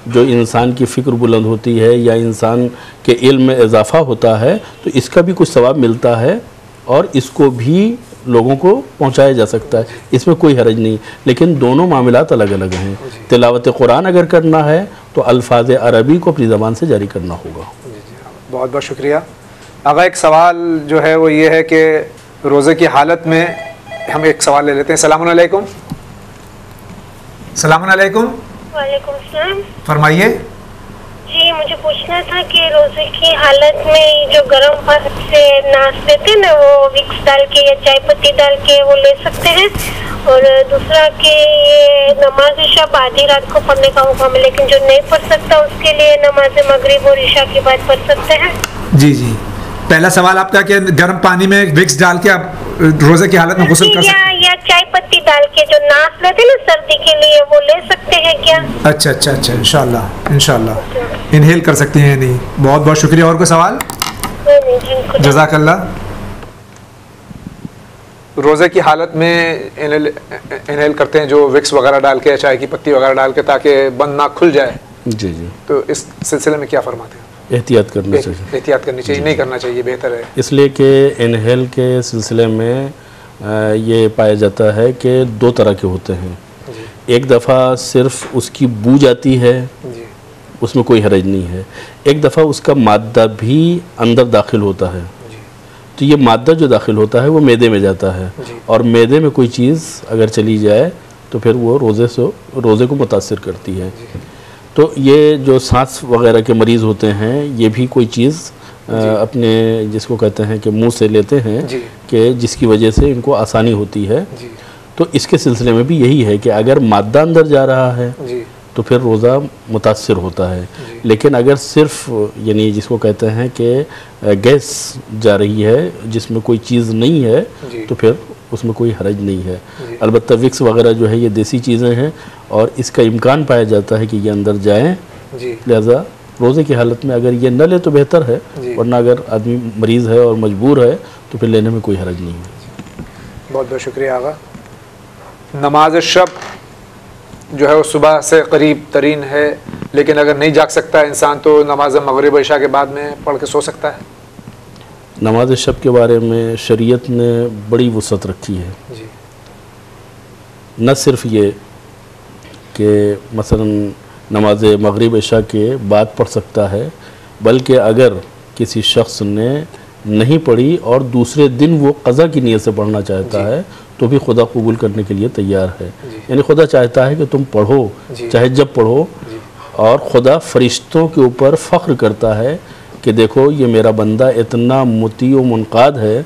جو انسان کی فکر بلند ہوتی ہے یا انسان کے علم میں اضافہ ہوتا ہے تو اس کا بھی کچھ ثواب ملتا ہے اور اس کو بھی لوگوں کو پہنچایا جا سکتا ہے. اس میں کوئی حرج نہیں، لیکن دونوں معاملات الگ الگ ہیں. تلاوت قرآن اگر کرنا ہے تو الفاظ عربی کو اپنی زبان سے جاری کرنا ہوگا. بہت بہت شکریہ. آگا ایک سوال جو ہے وہ یہ ہے کہ روزے کی حالت میں ہم ایک سوال لے لیتے ہیں. السلام علیکم. السلام علیکم. وعلیکم السلام. فرمائیے. جی مجھے پوچھنا تھا کہ روزے کی حالت میں جو گرم پانی سے ناش لیتے نا وہ وکس ڈال کے یا چائے پتی ڈال کے وہ لے سکتے ہیں، اور دوسرا کہ یہ نماز عشاء آدھی رات کو پڑھنے کا حکم ہے لیکن جو نہیں پڑھ سکتا اس کے لیے نماز مغرب اور عشاء کے بعد پڑھ سکتے ہیں. جی جی، پہلا سوال آپ کا کہ گرم پانی میں وکس ڈال کے آپ روزے کی حالت میں غسل کر سکتے ہیں یا چائے پتی ڈال کے جو ناش لیتے نا سردی کے لیے وہ لے سکتے ہیں کیا؟ اچھا اچھا اچھا، انشاءاللہ انہیل کر سکتے ہیں. نہیں، بہت بہت شکریہ. اور کوئی سوال؟ جزاک اللہ. روزے کی حالت میں انہیل کرتے ہیں جو وکس وغیرہ ڈال کے چائے کی پتی وغیرہ ڈال کے تاکہ بند نہ کھل جائے. جی جی، تو اس سلسلے میں کیا فرماتے ہیں؟ احتیاط کرنا چاہیے. احتیاط کرنی چاہیے، نہیں کرنا چاہیے، بہتر ہے. اس لیے کہ انہیل کے سلسلے میں یہ پایا جاتا ہے کہ دو طرح کے ہوتے ہیں. ایک دفعہ صرف اس کی بو جاتی ہے، اس میں کوئی حرج نہیں ہے. ایک دفعہ اس کا مادہ بھی اندر داخل ہوتا ہے. تو یہ مادہ جو داخل ہوتا ہے وہ معدے میں جاتا ہے، اور معدے میں کوئی چیز اگر چلی جائے تو پھر وہ روزے کو متاثر کرتی ہے. تو یہ جو سانس وغیرہ کے مریض ہوتے ہیں یہ بھی کوئی چیز اپنے جس کو کہتے ہیں کہ منہ سے لیتے ہیں کہ جس کی وجہ سے ان کو آسانی ہوتی ہے. تو اس کے سلسلے میں بھی یہی ہے کہ اگر مادہ اندر جا رہا ہے تو پھر روزہ متاثر ہوتا ہے. لیکن اگر صرف یعنی جس کو کہتے ہیں کہ گیس جا رہی ہے جس میں کوئی چیز نہیں ہے تو پھر اس میں کوئی حرج نہیں ہے. البتہ وکس وغیرہ جو ہے یہ دیسی چیزیں ہیں اور اس کا امکان پایا جاتا ہے کہ یہ اندر جائیں. لہذا روزے کی حالت میں اگر یہ نہ لے تو بہتر ہے، ورنہ اگر آدمی مریض ہے اور مجبور ہے تو پھر لینے میں کوئی حرج نہیں ہے. بہت بہت شکریہ آغا. نماز شب جو ہے وہ صبح سے قریب ترین ہے، لیکن اگر نہیں جاگ سکتا انسان تو نماز مغرب عشاء کے بعد میں پڑھ کے سو سکتا ہے. نماز شب کے بارے میں شریعت نے بڑی وسعت رکھی ہے. نہ صرف یہ کہ مثلا نماز مغرب عشاء کے بعد پڑھ سکتا ہے، بلکہ اگر کسی شخص نے نہیں پڑھی اور دوسرے دن وہ قضا کی نیت سے پڑھنا چاہتا ہے تو بھی خدا قبول کرنے کے لیے تیار ہے. یعنی خدا چاہتا ہے کہ تم پڑھو چاہے جب پڑھو، اور خدا فرشتوں کے اوپر فخر کرتا ہے کہ دیکھو یہ میرا بندہ اتنا مطیع و منقاد ہے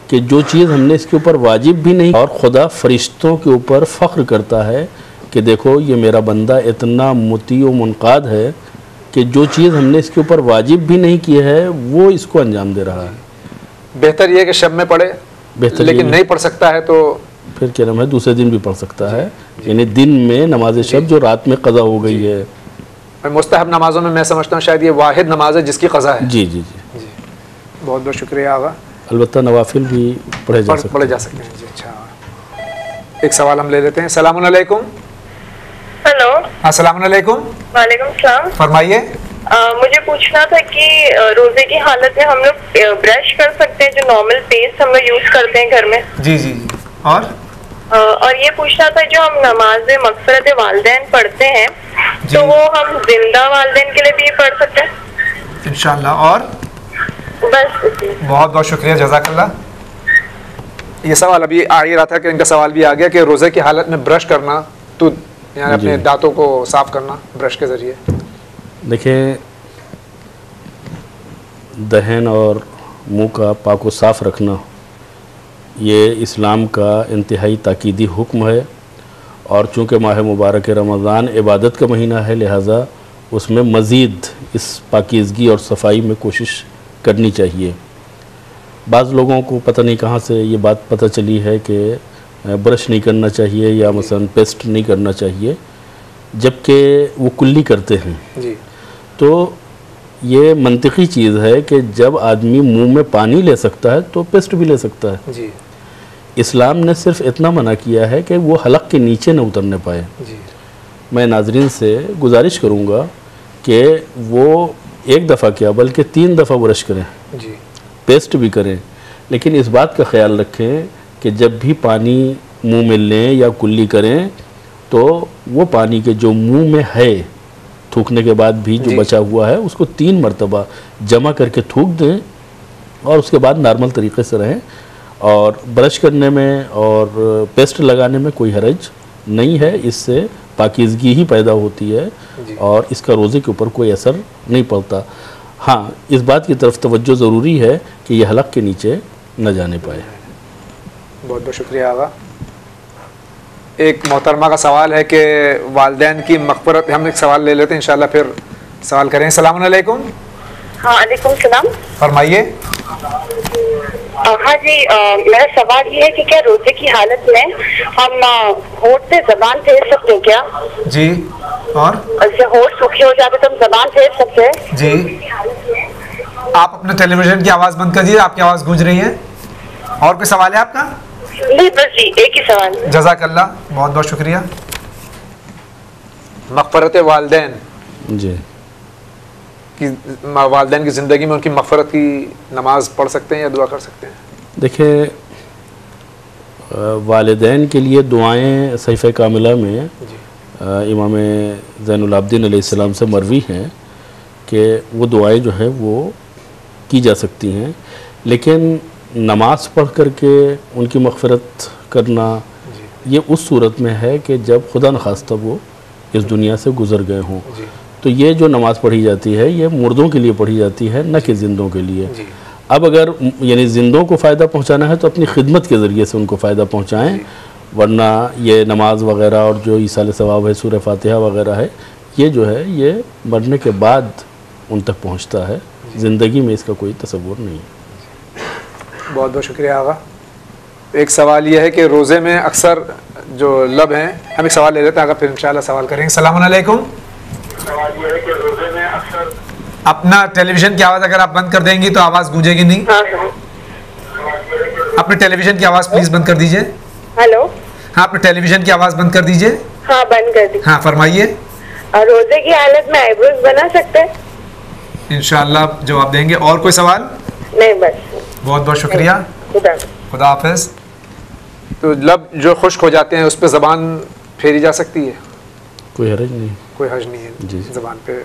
کہ جو چیز ہم نے اس کے اوپر واجب بھی نہیں، اور خدا فرشتوں کے اوپر فخر کرتا ہے کہ دیکھو یہ میرا بندہ اتنا مطیع و منقاد ہے کہ جو چیز ہم نے اس کے اوپر واجب بھی نہیں کی ہے وہ اس کو انجام دے رہا ہے. بہتر یہ کہ شب میں پڑھے، لیکن نہیں پڑھ سکتا ہے تو پھر کیا نام ہے دوسرے دن بھی پڑھ سکتا ہے. یعنی دن میں نماز شب جو رات میں قضا ہو گئی ہے. مستحب نمازوں میں سمجھتا ہوں شاید یہ واحد نماز ہے جس کی قضا ہے. جی جی جی بہت بہت شکریہ آغا. البتہ نوافل بھی پڑھے جا سکتے ہیں. جی اچھا، ایک سوال ہم لے لیتے ہیں. السلام علیکم. ہیلو. السلام علیکم. وعلیکم السلام. فرمائیے. مجھے پوچھنا تھا کہ روزے کی حالت میں ہم لوگ برش کر سکتے ہیں جو نارمل پیسٹ ہم لوگ یوز کرتے ہیں گھر میں؟ جی جی. اور یہ پوچھنا تھا جو ہم نماز مغفرت والدین پڑھتے ہیں تو وہ ہم زندہ والدین کے لیے بھی پڑھ سکتے ہیں انشاءاللہ. اور بس بہت بہت شکریہ، جزاک اللہ. یہ سوال ابھی آ ہی رہا تھا کہ ان کا سوال بھی آ گیا کہ روزے کی حالت میں برش کرنا تو یعنی اپنے دانتوں کو صاف کرنا برش کے ذریعے. دیکھیں، دہن اور منہ کا پاک و صاف رکھنا یہ اسلام کا انتہائی تاکیدی حکم ہے، اور چونکہ ماہ مبارک رمضان عبادت کا مہینہ ہے لہٰذا اس میں مزید اس پاکیزگی اور صفائی میں کوشش کرنی چاہیے. بعض لوگوں کو پتہ نہیں کہاں سے یہ بات پتہ چلی ہے کہ برش نہیں کرنا چاہیے یا مثلا پیسٹ نہیں کرنا چاہیے، جبکہ وہ کلی کرتے ہیں. تو یہ منطقی چیز ہے کہ جب آدمی منہ میں پانی لے سکتا ہے تو پیسٹ بھی لے سکتا ہے. اسلام نے صرف اتنا منع کیا ہے کہ وہ حلق کے نیچے نہ اترنے پائے. میں ناظرین سے گزارش کروں گا کہ وہ ایک دفعہ کیا بلکہ 3 دفعہ برش کریں، پیسٹ بھی کریں، لیکن اس بات کا خیال رکھیں کہ جب بھی پانی منہ میں لیں یا کلی کریں تو وہ پانی کے جو منہ میں ہے تھوکنے کے بعد بھی جو بچا ہوا ہے اس کو 3 مرتبہ جمع کر کے تھوک دیں، اور اس کے بعد نارمل طریقے سے رہیں. اور برش کرنے میں اور پیسٹ لگانے میں کوئی حرج نہیں ہے، اس سے پاکیزگی ہی پیدا ہوتی ہے اور اس کا روزے کے اوپر کوئی اثر نہیں پڑتا. ہاں، اس بات کی طرف توجہ ضروری ہے کہ یہ حلق کے نیچے نہ جانے پائے. بہت بہت شکریہ آغا. ایک محترمہ کا سوال ہے کہ والدین کی مغفرت، ہم ایک سوال لے لیتے ہیں انشاءاللہ پھر سوال کریں. السلام علیکم. ہاں علیکم السلام. فرمائیے. ہاں جی، میرا سوال یہ ہے کہ کیا روزے کی حالت میں ہم ہونٹ سے زبان پھیر سکتے ہیں کیا؟ جی. اور جیسے ہونٹ سوکھے ہو جاتے تو ہم زبان پھیر سکتے ہیں؟ جی. آپ اپنے ٹیلی ویژن کی آواز بند کر دیجیے، آپ کی آواز گونج رہی ہے. اور کوئی سوال ہے آپ کا؟ نہیں بس جی ایک ہی سوال. جزاک اللہ، بہت بہت شکریہ. مغفرت والدین جی کی، والدین کی زندگی میں ان کی مغفرت کی نماز پڑھ سکتے ہیں یا دعا کر سکتے ہیں؟ دیکھیں، والدین کے لیے دعائیں صحیفہ کاملہ میں امام زین العابدین علیہ السلام سے مروی ہیں کہ وہ دعائیں جو ہیں وہ کی جا سکتی ہیں، لیکن نماز پڑھ کر کے ان کی مغفرت کرنا یہ اس صورت میں ہے کہ جب خدا نخواستہ وہ اس دنیا سے گزر گئے ہوں. تو یہ جو نماز پڑھی جاتی ہے یہ مردوں کے لیے پڑھی جاتی ہے، نہ کہ زندوں کے لیے. اب اگر یعنی زندوں کو فائدہ پہنچانا ہے تو اپنی خدمت کے ذریعے سے ان کو فائدہ پہنچائیں، ورنہ یہ نماز وغیرہ اور جو ایصال ثواب ہے، سورہ فاتحہ وغیرہ ہے، یہ جو ہے یہ مرنے کے بعد ان تک پہنچتا ہے، زندگی میں اس کا کوئی تصور نہیں ہے. بہت بہت شکریہ آغا. ایک سوال یہ ہے کہ روزے میں اکثر جو لب ہیں، ہم ایک سوال لے لیتے ہیں آگا پھر انشاءاللہ سوال کریں گے. السلام علیکم. سوال یہ ہے کہ روزے میں اکثر اپنا ٹیلی ویژن کی آواز اگر آپ بند کر دیں گی تو آواز گونجے گی نہیں. اپنے ٹیلی ویژن کی آواز پلیز بند کر دیجئے. ہیلو. ہاں، اپنے ٹیلی ویژن کی آواز بند کر دیجئے. ہاں بند کر دی. ہاں فرمائیے. روزے کی حالت میں آئی بروز بنا سکتے ہیں؟ انشاءاللہ جواب دیں گے. اور کوئی سوال؟ نہیں بس. بہت بہت شکریہ. خدا حافظ. تو لب جو خشک ہو جاتے ہیں اس پہ زبان پھیری جا سکتی ہے؟ کوئی حرج نہیں. کوئی حرج نہیں ہے جی زبان پہ.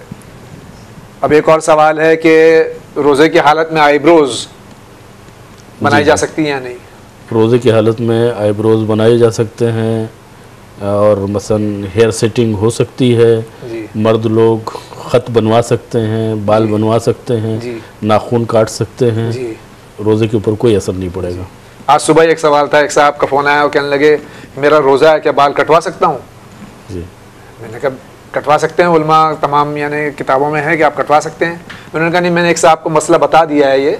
اب ایک اور سوال ہے کہ روزے کی حالت میں آئی بروز بنائی جا سکتی ہیں یا نہیں؟ روزے کی حالت میں آئی بروز بنائے جا سکتے ہیں، اور مثلا ہیئر سیٹنگ ہو سکتی ہے، مرد لوگ خط بنوا سکتے ہیں، بال بنوا سکتے ہیں، ناخن کاٹ سکتے ہیں، روزے کے اوپر کوئی اثر نہیں پڑے گا۔ آج صبح ایک سوال تھا، ایک صاحب کا فون آیا اور کہنے لگے میرا روزہ ہے، کیا بال کٹوا سکتا ہوں؟ جی میں نے کہا کٹوا سکتے ہیں، علماء تمام یعنی کتابوں میں ہے کہ آپ کٹوا سکتے ہیں۔ انہوں نے کہا نہیں، میں نے ایک صاحب کو مسئلہ بتا دیا ہے،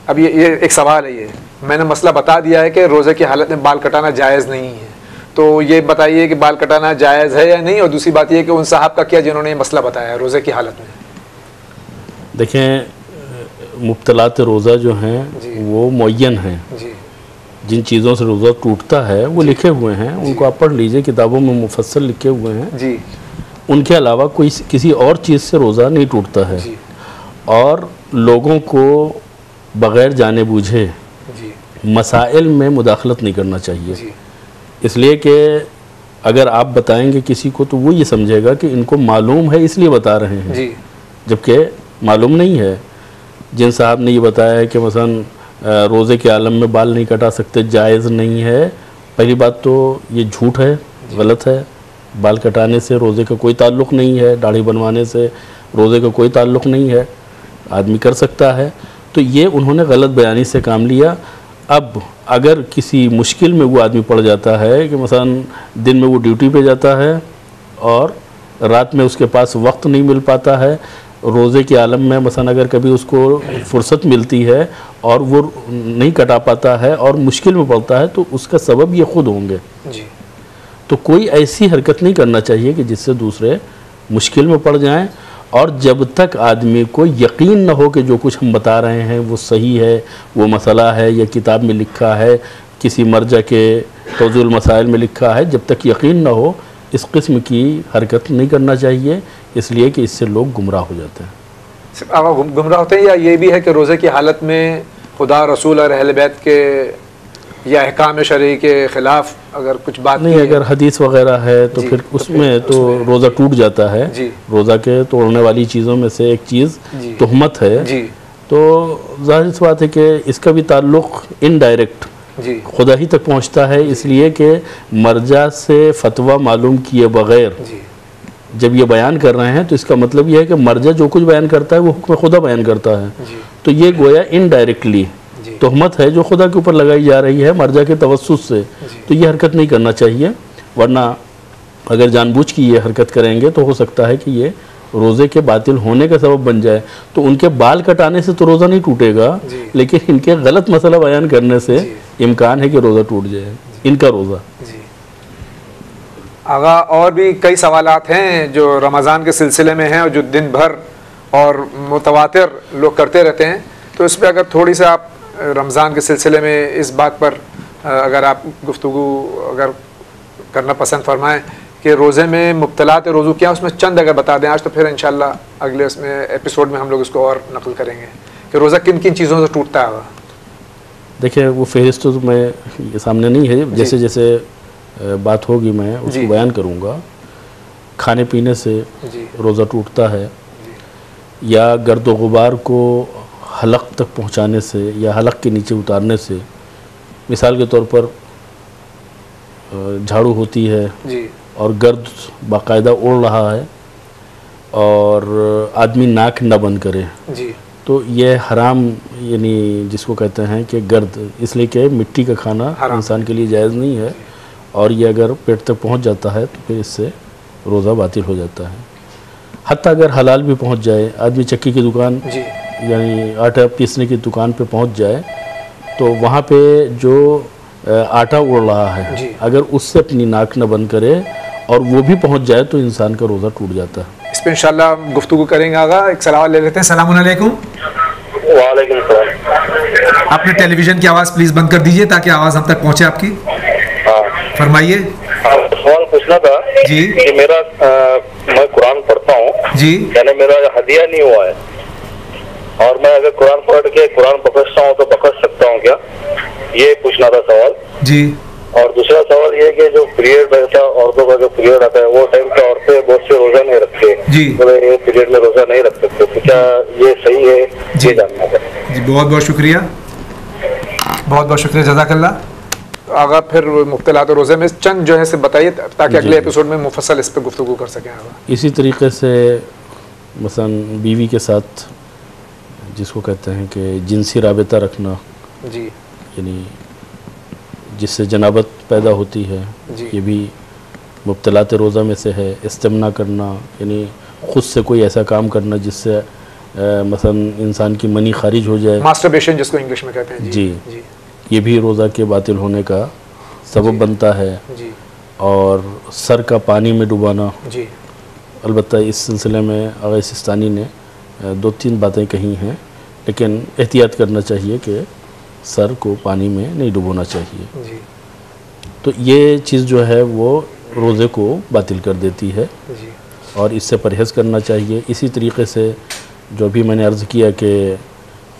اب یہ ایک سوال ہے، یہ میں نے مسئلہ بتا دیا ہے کہ روزے کی حالت میں بال کٹانا جائز نہیں ہے، تو یہ بتائیے کہ بال کٹانا جائز ہے یا نہیں، اور دوسری بات یہ کہ ان صاحب کا کیا جنہوں نے یہ مسئلہ بتایا ہے روزے کی حالت میں؟ دیکھیں مبتلات روزہ جو ہیں وہ معین ہیں، جن چیزوں سے روزہ ٹوٹتا ہے وہ لکھے ہوئے ہیں، ان کو آپ پڑھ لیجئے، کتابوں میں مفصل لکھے ہوئے ہیں۔ ان کے علاوہ کسی اور چیز سے روزہ نہیں ٹوٹتا ہے، اور لوگوں کو بغیر جانے بوجھے مسائل میں مداخلت نہیں کرنا چاہیے، اس لیے کہ اگر آپ بتائیں گے کسی کو تو وہ یہ سمجھے گا کہ ان کو معلوم ہے اس لیے بتا رہے ہیں، جبکہ معلوم نہیں ہے۔ جن صاحب نے یہ بتایا ہے کہ مثلا روزے کے عالم میں بال نہیں کٹا سکتے، جائز نہیں ہے، پہلی بات تو یہ جھوٹ ہے، غلط ہے۔ بال کٹانے سے روزے کا کوئی تعلق نہیں ہے، داڑھی بنوانے سے روزے کا کوئی تعلق نہیں ہے، آدمی کر سکتا ہے۔ تو یہ انہوں نے غلط بیانی سے کام لیا۔ اب اگر کسی مشکل میں وہ آدمی پڑ جاتا ہے کہ مثلا دن میں وہ ڈیوٹی پہ جاتا ہے اور رات میں اس کے پاس وقت نہیں مل پاتا ہے، روزے کے عالم میں مثلا اگر کبھی اس کو فرصت ملتی ہے اور وہ نہیں کٹا پاتا ہے اور مشکل میں پڑتا ہے، تو اس کا سبب یہ خود ہوں گے۔ تو کوئی ایسی حرکت نہیں کرنا چاہیے کہ جس سے دوسرے مشکل میں پڑ جائیں، اور جب تک آدمی کو یقین نہ ہو کہ جو کچھ ہم بتا رہے ہیں وہ صحیح ہے، وہ مسئلہ ہے یا کتاب میں لکھا ہے، کسی مرجع کے توضیح المسائل میں لکھا ہے، جب تک یقین نہ ہو اس قسم کی حرکت نہیں کرنا چاہیے، اس لیے کہ اس سے لوگ گمراہ ہو جاتے ہیں۔ گمراہ ہوتے ہیں، یا یہ بھی ہے کہ روزے کی حالت میں خدا رسول اور اہل بیت کے یا احکام شرعی کے خلاف اگر کچھ بات نہیں، اگر حدیث وغیرہ ہے تو پھر اس میں تو روزہ ٹوٹ جاتا ہے۔ روزہ کے توڑنے والی چیزوں میں سے ایک چیز تہمت ہے، تو ظاہر سی بات ہے کہ اس کا بھی تعلق انڈائریکٹ خدا ہی تک پہنچتا ہے، اس لیے کہ مرجع سے فتویٰ معلوم کیے بغیر جب یہ بیان کر رہے ہیں تو اس کا مطلب یہ ہے کہ مرجع جو کچھ بیان کرتا ہے وہ حکم خدا بیان کرتا ہے، تو یہ گویا انڈائریکٹلی تہمت ہے جو خدا کے اوپر لگائی جا رہی ہے مرجع کے توسط سے، تو یہ حرکت نہیں کرنا چاہیے، ورنہ اگر جان بوجھ کی یہ حرکت کریں گے تو ہو سکتا ہے کہ یہ روزے کے باطل ہونے کا سبب بن جائے۔ تو ان کے بال کٹانے سے تو روزہ نہیں ٹوٹے گا، لیکن ان کے غلط مسئلہ بیان کرنے سے امکان ہے کہ روزہ ٹوٹ جائے ان کا روزہ۔ آغا اور بھی کئی سوالات ہیں جو رمضان کے سلسلے میں ہیں اور جو دن بھر اور متواتر لوگ کرتے رہتے ہیں، تو اس پہ اگر تھوڑی سا آپ رمضان کے سلسلے میں اس بات پر اگر آپ گفتگو اگر کرنا پسند فرمائیں کہ روزے میں مبتلات روزو کیا، اس میں چند اگر بتا دیں آج، تو پھر انشاءاللہ اگلے اس میں ایپیسوڈ میں ہم لوگ اس کو اور نقل کریں گے کہ روزہ کن کن چیزوں سے ٹوٹتا ہے۔ دیکھیں وہ فہرست تو میں یہ سامنے نہیں ہے، جیسے جیسے بات ہوگی میں اس کو بیان کروں گا۔ کھانے پینے سے روزہ ٹوٹتا ہے، یا گرد و غبار کو حلق تک پہنچانے سے یا حلق کے نیچے اتارنے سے، مثال کے طور پر جھاڑو ہوتی ہے اور گرد باقاعدہ اڑ رہا ہے اور آدمی ناک نہ بند کرے، تو یہ حرام یعنی جس کو کہتے ہیں کہ گرد، اس لیے کہ مٹی کا کھانا انسان کے لیے جائز نہیں ہے، اور یہ اگر پیٹ تک پہنچ جاتا ہے تو پھر اس سے روزہ باطل ہو جاتا ہے۔ حتیٰ اگر حلال بھی پہنچ جائے، آدمی چکی کی دکان یعنی آٹا پیسنے کی دکان پہ پہنچ جائے، تو وہاں پہ جو آٹا اڑ رہا ہے اگر اس سے اپنی ناک نہ بند کرے اور وہ بھی پہنچ جائے تو انسان کا روزہ ٹوٹ جاتا ہے۔ اس پہ انشاءاللہ گفتگو کریں گے۔ آگا ایک سوال لے لیتے ہیں۔ السلام علیکم۔ وعلیکم السلام۔ آپ نے ٹیلی ویژن کی آواز پلیز بند کر دیجئے تاکہ آواز ہم تک پہنچے آپ کی۔ فرمائیے۔ سوال پوچھنا تھا کہ میرا میں قرآن پڑھتا ہوں، یعنی میرا ہدیہ نہیں ہوا ہے، اور میں اگر قرآن پڑھ کے قرآن بخشتا ہوں تو بخش سکتا ہوں کیا؟ یہ پوچھنا تھا سوال۔ اور دوسرا سوال یہ کہ جو پیریڈ رہتا ہے عورتوں کا، جو پیریڈ آتا ہے وہ ٹائم پہ عورتیں بہت سے روزہ نہیں رکھتے، پیریڈ میں روزہ نہیں رکھ سکتے، تو کیا یہ صحیح ہے؟ یہ جاننا ہے۔ بہت بہت شکریہ۔ بہت بہت شکریہ، جزاک اللہ۔ آغا پھر مبتلات روزے میں چند جو ہے سے بتائیے تاکہ اگلے ایپیسوڈ میں مفصل اس پہ گفتگو کر سکیں آغا۔ اسی طریقے سے مثلا بیوی کے ساتھ جس کو کہتے ہیں کہ جنسی رابطہ رکھنا، جی، یعنی جس سے جنابت پیدا ہوتی ہے، جی، یہ بھی مبتلات روزہ میں سے ہے۔ استمنا کرنا یعنی خود سے کوئی ایسا کام کرنا جس سے مثلا انسان کی منی خارج ہو جائے، ماسٹربیشن جس کو انگلش میں کہتے ہیں، جی، جی، یہ بھی روزہ کے باطل ہونے کا سبب بنتا ہے۔ جی، اور سر کا پانی میں ڈبانا، جی، البتہ اس سلسلے میں آغا سستانی نے 2-3 باتیں کہی ہیں، لیکن احتیاط کرنا چاہیے کہ سر کو پانی میں نہیں ڈبونا چاہیے۔ جی، تو یہ چیز جو ہے وہ روزے کو باطل کر دیتی ہے جی، اور اس سے پرہیز کرنا چاہیے۔ اسی طریقے سے جو بھی میں نے عرض کیا کہ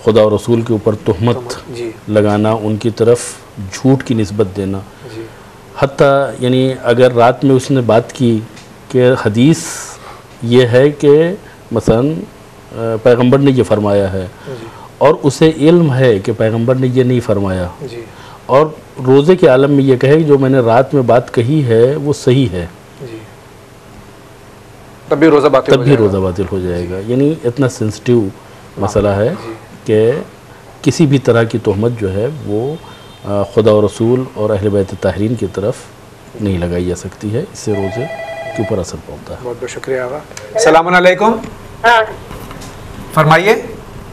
خدا اور رسول کے اوپر تہمت جی، لگانا، ان کی طرف جھوٹ کی نسبت دینا، جی، حتیٰ یعنی اگر رات میں اس نے بات کی کہ حدیث یہ ہے کہ مثلا پیغمبر نے یہ فرمایا ہے، اور اسے علم ہے کہ پیغمبر نے یہ نہیں فرمایا، جی، اور روزے کے عالم میں یہ کہے کہ جو میں نے رات میں بات کہی ہے وہ صحیح ہے، جی، تب بھی روزہ باطل ہو جائے گا۔ یعنی اتنا سینسٹیو مسئلہ ہے کہ کسی بھی طرح کی تہمت جو ہے وہ خدا و رسول اور اہل بیت طاہرین کی طرف نہیں لگائی جا سکتی ہے، اس سے روزے کے اوپر اثر پڑتا ہے۔ بہت بہت شکریہ آغا۔ السلام علیکم، ہاں فرمائیے۔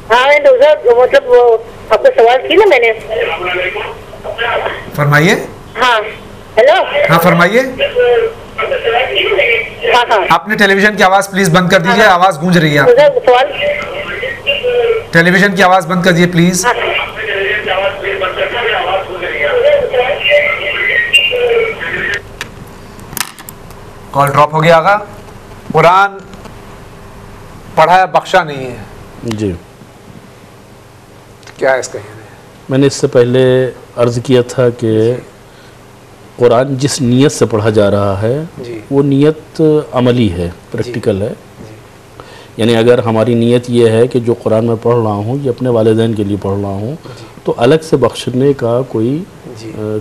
ہاں میں روزہ مطلب وہ آپ کو سوال کی نا میں نے، فرمائیے۔ ہاں ہیلو، ہاں فرمائیے۔ ہاں ہاں آپ نے ٹیلی ویژن کی آواز پلیز بند کر دیجیے، آواز گونج رہی ہے۔ روزہ سوال، ٹیلی ویژن کی آواز بند کر دیجیے پلیز۔ کال ڈراپ ہو گیا آغا۔ قرآن پڑھایا بخشا نہیں ہے، جی، کیا ہے اس کا؟ میں نے اس سے پہلے عرض کیا تھا کہ قرآن جس نیت سے پڑھا جا رہا ہے جی، وہ نیت عملی ہے، پریکٹیکل ہے۔ یعنی اگر ہماری نیت یہ ہے کہ جو قرآن میں پڑھ رہا ہوں یہ اپنے والدین کے لیے پڑھ رہا ہوں، تو الگ سے بخشنے کا کوئی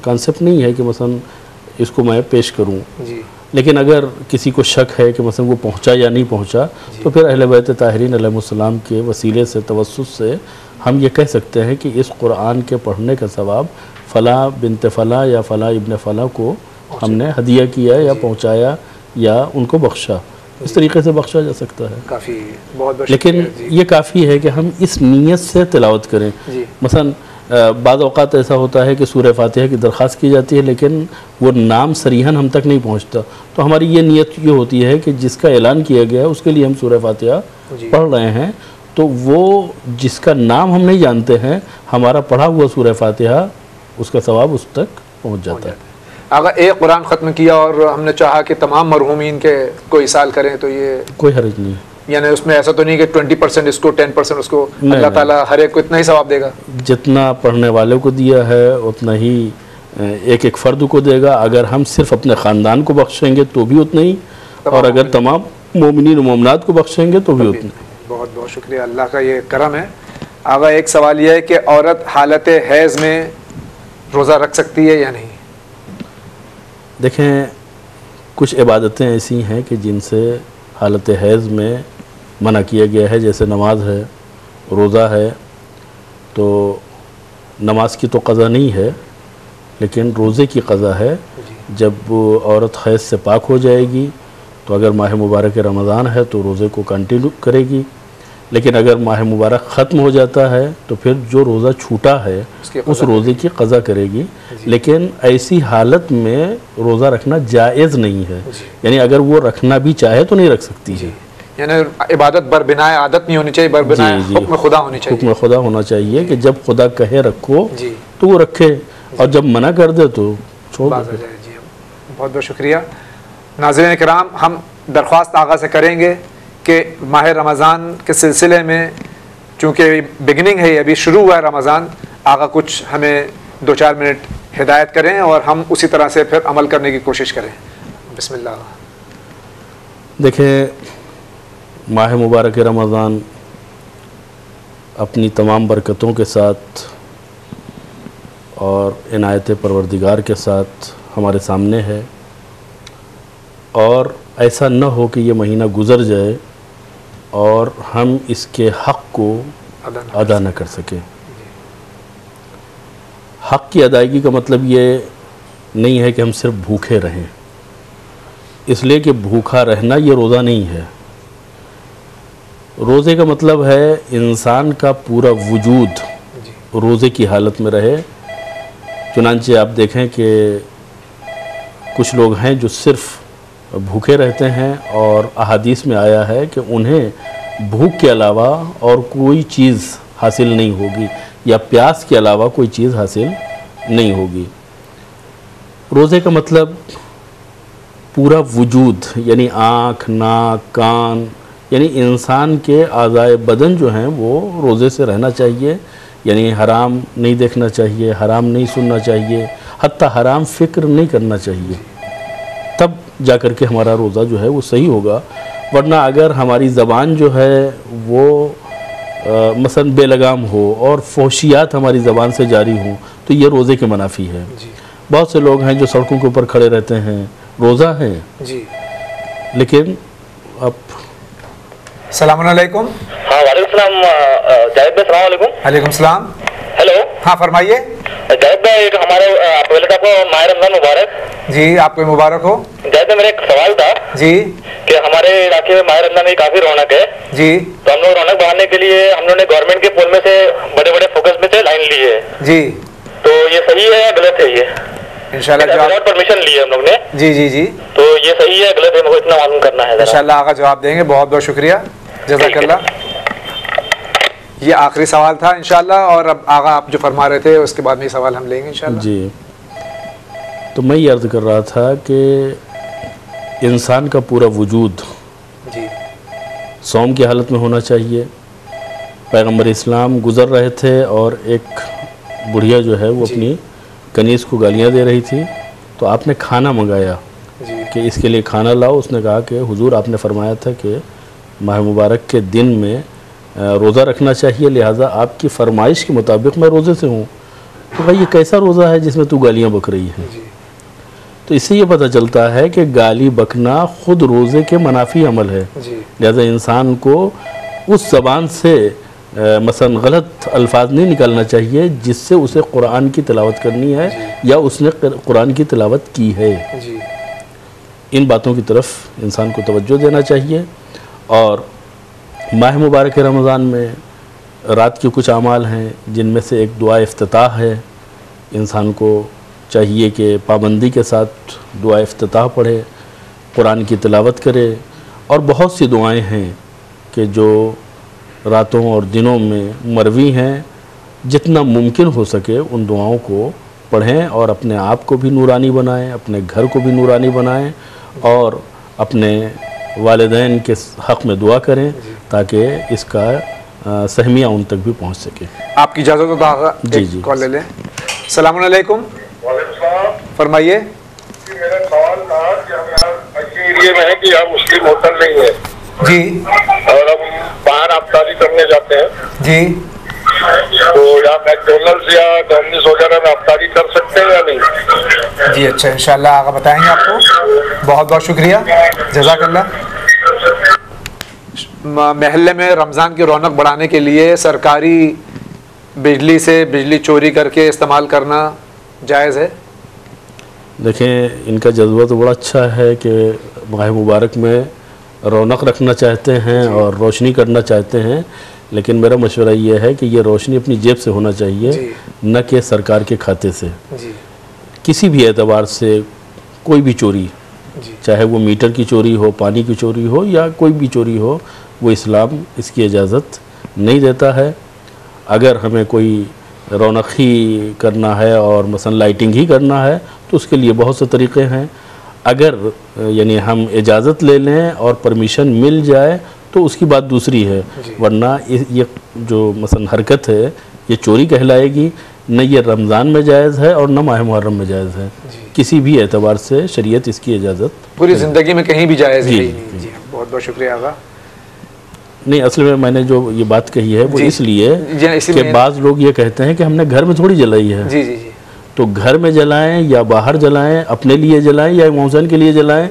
کانسیپٹ نہیں ہے کہ مثلا اس کو میں پیش کروں۔ جی، لیکن اگر کسی کو شک ہے کہ مثلا وہ پہنچا یا نہیں پہنچا، تو پھر اہل بیت طاہرین علیہ السلام کے وسیلے سے، توسط سے ہم یہ کہہ سکتے ہیں کہ اس قرآن کے پڑھنے کا ثواب فلاں بنت فلاں یا فلاں ابن فلاں کو ہم نے ہدیہ کیا یا پہنچایا یا ان کو بخشا، اس طریقے سے بخشا جا سکتا ہے۔ کافی بہت بہت لیکن یہ کافی ہے کہ ہم اس نیت سے تلاوت کریں۔ مثلا بعض اوقات ایسا ہوتا ہے کہ سورہ فاتحہ کی درخواست کی جاتی ہے لیکن وہ نام صریحاً ہم تک نہیں پہنچتا، تو ہماری یہ نیت یہ ہوتی ہے کہ جس کا اعلان کیا گیا ہے اس کے لیے ہم سورہ فاتحہ پڑھ رہے ہیں، تو وہ جس کا نام ہم نہیں جانتے ہیں، ہمارا پڑھا ہوا سورہ فاتحہ اس کا ثواب اس تک پہنچ جاتا ہے۔ اگر ایک قرآن ختم کیا اور ہم نے چاہا کہ تمام مرحومین کے کو ایصال کریں تو یہ کوئی حرج نہیں، یعنی اس میں ایسا تو نہیں کہ 20% اس کو 10% اس کو، اللہ تعالیٰ ہر ایک کو اتنا ہی ثواب دے گا؟ جتنا پڑھنے والے کو دیا ہے اتنا ہی ایک ایک فرد کو دے گا۔ اگر ہم صرف اپنے خاندان کو بخشیں گے تو بھی اتنا ہی، اور اگر تمام مومنین و مومنات کو بخشیں گے تو بھی اتنا ہی۔ بہت بہت شکریہ، اللہ کا یہ کرم ہے۔ آگا ایک سوال یہ ہے کہ عورت حالت حیض میں روزہ رکھ سکتی ہے یا نہیں؟ دیکھیں، کچھ عبادتیں ایسی ہیں کہ جن سے حالت حیض میں منع کیا گیا ہے، جیسے نماز ہے، روزہ ہے۔ تو نماز کی تو قضا نہیں ہے لیکن روزے کی قضا ہے۔ جب عورت حیض سے پاک ہو جائے گی تو اگر ماہ مبارک رمضان ہے تو روزے کو کنٹینیو کرے گی، لیکن اگر ماہ مبارک ختم ہو جاتا ہے تو پھر جو روزہ چھوٹا ہے اس روزے کی قضا کرے گی۔ لیکن ایسی حالت میں روزہ رکھنا جائز نہیں ہے، یعنی اگر وہ رکھنا بھی چاہے تو نہیں رکھ سکتی ہے۔ یعنی عبادت بربنائے عادت نہیں ہونی چاہیے، بربنائے حکم خدا ہونی چاہیے۔ حکم خدا ہونا چاہیے کہ جب خدا کہے رکھو تو وہ رکھے، اور جب منع کر دے تو چھوڑ دے۔ بہت بہت شکریہ۔ ناظرین کرام، ہم درخواست آغا سے کریں گے کہ ماہ رمضان کے سلسلے میں، چونکہ بگننگ ہے، ابھی شروع ہوا ہے رمضان، آغا کچھ ہمیں 2-4 منٹ ہدایت کریں اور ہم اسی طرح سے پھر عمل کرنے کی کوشش کریں۔ بسم اللہ۔ دیکھیں، ماہ مبارک رمضان اپنی تمام برکتوں کے ساتھ اور عنایت پروردگار کے ساتھ ہمارے سامنے ہے، اور ایسا نہ ہو کہ یہ مہینہ گزر جائے اور ہم اس کے حق کو ادا نہ کر سکیں۔ حق کی ادائیگی کا مطلب یہ نہیں ہے کہ ہم صرف بھوکے رہیں، اس لیے کہ بھوکا رہنا یہ روزہ نہیں ہے۔ روزے کا مطلب ہے انسان کا پورا وجود روزے کی حالت میں رہے۔ چنانچہ آپ دیکھیں کہ کچھ لوگ ہیں جو صرف بھوکے رہتے ہیں، اور احادیث میں آیا ہے کہ انہیں بھوک کے علاوہ اور کوئی چیز حاصل نہیں ہوگی، یا پیاس کے علاوہ کوئی چیز حاصل نہیں ہوگی۔ روزے کا مطلب پورا وجود، یعنی آنکھ، ناک، کان، یعنی انسان کے اعضائے بدن جو ہیں وہ روزے سے رہنا چاہیے، یعنی حرام نہیں دیکھنا چاہیے، حرام نہیں سننا چاہیے، حتیٰ حرام فکر نہیں کرنا چاہیے، تب جا کر کے ہمارا روزہ جو ہے وہ صحیح ہوگا۔ ورنہ اگر ہماری زبان جو ہے وہ مثلا بے لگام ہو اور فحشیات ہماری زبان سے جاری ہوں تو یہ روزے کے منافی ہے۔ بہت سے لوگ ہیں جو سڑکوں کے اوپر کھڑے رہتے ہیں، روزہ ہیں لیکن اب السلام علیکم۔ ہاں وعلیکم السلام جاوید بھائی، السلام علیکم۔ وعلیکم السلام۔ ہیلو، ہاں فرمائیے۔ جاوید بھائی ایک ہمارے پہلے تو آپ کو ماہ رمضان مبارک۔ جی آپ کو مبارک ہو۔ جاوید بھائی میرا ایک سوال تھا جی کہ ہمارے علاقے میں ماہ رمضان میں کافی رونق ہے جی، تو ہم لوگ رونق بڑھانے کے لیے ہم لوگوں نے گورنمنٹ کے پول میں سے بڑے بڑے فوکس میں سے لائن لی ہے جی، تو یہ صحیح ہے یا غلط ہے؟ یہ انشاءاللہ جواب پرمیشن لی ہے ہم لوگ نے، جی جی جی، تو یہ صحیح ہے غلط ہے؟ مجھے اتنا معلوم کرنا ہے۔ انشاءاللہ آقا جواب دیں گے۔ بہت بہت شکریہ، جزاک اللہ۔ یہ آخری سوال تھا انشاءاللہ، اور اب آقا آپ جو فرما رہے تھے اس کے بعد میں یہ سوال ہم لیں گے انشاءاللہ۔ جی، تو میں یہ عرض کر رہا تھا کہ انسان کا پورا وجود جی صوم کی حالت میں ہونا چاہیے۔ پیغمبر اسلام گزر رہے تھے اور ایک بڑھیا جو ہے وہ اپنی کنیز کو گالیاں دے رہی تھی، تو آپ نے کھانا منگایا کہ اس کے لیے کھانا لاؤ۔ اس نے کہا کہ حضور آپ نے فرمایا تھا کہ ماہ مبارک کے دن میں روزہ رکھنا چاہیے، لہٰذا آپ کی فرمائش کے مطابق میں روزے سے ہوں۔ تو بھائی یہ کیسا روزہ ہے جس میں تو گالیاں بک رہی ہے؟ تو اس سے یہ پتہ چلتا ہے کہ گالی بکنا خود روزے کے منافی عمل ہے، لہٰذا انسان کو اس زبان سے مثلا غلط الفاظ نہیں نکالنا چاہیے جس سے اسے قرآن کی تلاوت کرنی ہے یا اس نے قرآن کی تلاوت کی ہے۔ ان باتوں کی طرف انسان کو توجہ دینا چاہیے۔ اور ماہ مبارک رمضان میں رات کے کچھ اعمال ہیں جن میں سے ایک دعا افتتاح ہے۔ انسان کو چاہیے کہ پابندی کے ساتھ دعا افتتاح پڑھے، قرآن کی تلاوت کرے، اور بہت سی دعائیں ہیں کہ جو راتوں اور دنوں میں مروی ہیں، جتنا ممکن ہو سکے ان دعاؤں کو پڑھیں اور اپنے آپ کو بھی نورانی بنائیں، اپنے گھر کو بھی نورانی بنائیں، اور اپنے والدین کے حق میں دعا کریں تاکہ اس کا سہمیہ ان تک بھی پہنچ سکے۔ آپ کی اجازت ہو تو آقا ایک کال لے لیں۔ السلام علیکم، فرمائیے۔ میرا سوال تھا کہ ہم یہاں ایسے ایریے میں ہیں کہ یہاں مسلم ہوٹل نہیں ہے جی، اور ہم باہر افطاری کرنے جاتے ہیں جی تو یہاں میکڈونلڈز یا ڈومینوز وغیرہ میں افطاری کر سکتے ہیں یا نہیں؟ جی اچھا، انشاءاللہ آقا بتائیں گے آپ کو۔ بہت بہت شکریہ، جزاک اللہ۔ محلے میں رمضان کی رونق بڑھانے کے لیے سرکاری بجلی سے بجلی چوری کر کے استعمال کرنا جائز ہے؟ دیکھیں، ان کا جذبہ تو بڑا اچھا ہے کہ ماہ مبارک میں رونق رکھنا چاہتے ہیں اور روشنی کرنا چاہتے ہیں، لیکن میرا مشورہ یہ ہے کہ یہ روشنی اپنی جیب سے ہونا چاہیے، نہ کہ سرکار کے کھاتے سے۔ کسی بھی اعتبار سے کوئی بھی چوری، چاہے وہ میٹر کی چوری ہو، پانی کی چوری ہو، یا کوئی بھی چوری ہو، وہ اسلام اس کی اجازت نہیں دیتا ہے۔ اگر ہمیں کوئی رونق ہی کرنا ہے اور مثلا لائٹنگ ہی کرنا ہے تو اس کے لیے بہت سے طریقے ہیں۔ اگر یعنی ہم اجازت لے لیں اور پرمیشن مل جائے تو اس کی بات دوسری ہے، ورنہ یہ جو مثلا حرکت ہے یہ چوری کہلائے گی، نہ یہ رمضان میں جائز ہے اور نہ ماہ محرم میں جائز ہے۔ کسی بھی اعتبار سے شریعت اس کی اجازت پوری زندگی میں کہیں بھی جائز نہیں۔ جی بہت بہت شکریہ آقا۔ نہیں، اصل میں نے جو یہ بات کہی ہے وہ اس لیے کہ بعض لوگ یہ کہتے ہیں کہ ہم نے گھر میں تھوڑی جلائی ہے، جی جی جی، تو گھر میں جلائیں یا باہر جلائیں، اپنے لیے جلائیں یا امام حسین کے لیے جلائیں،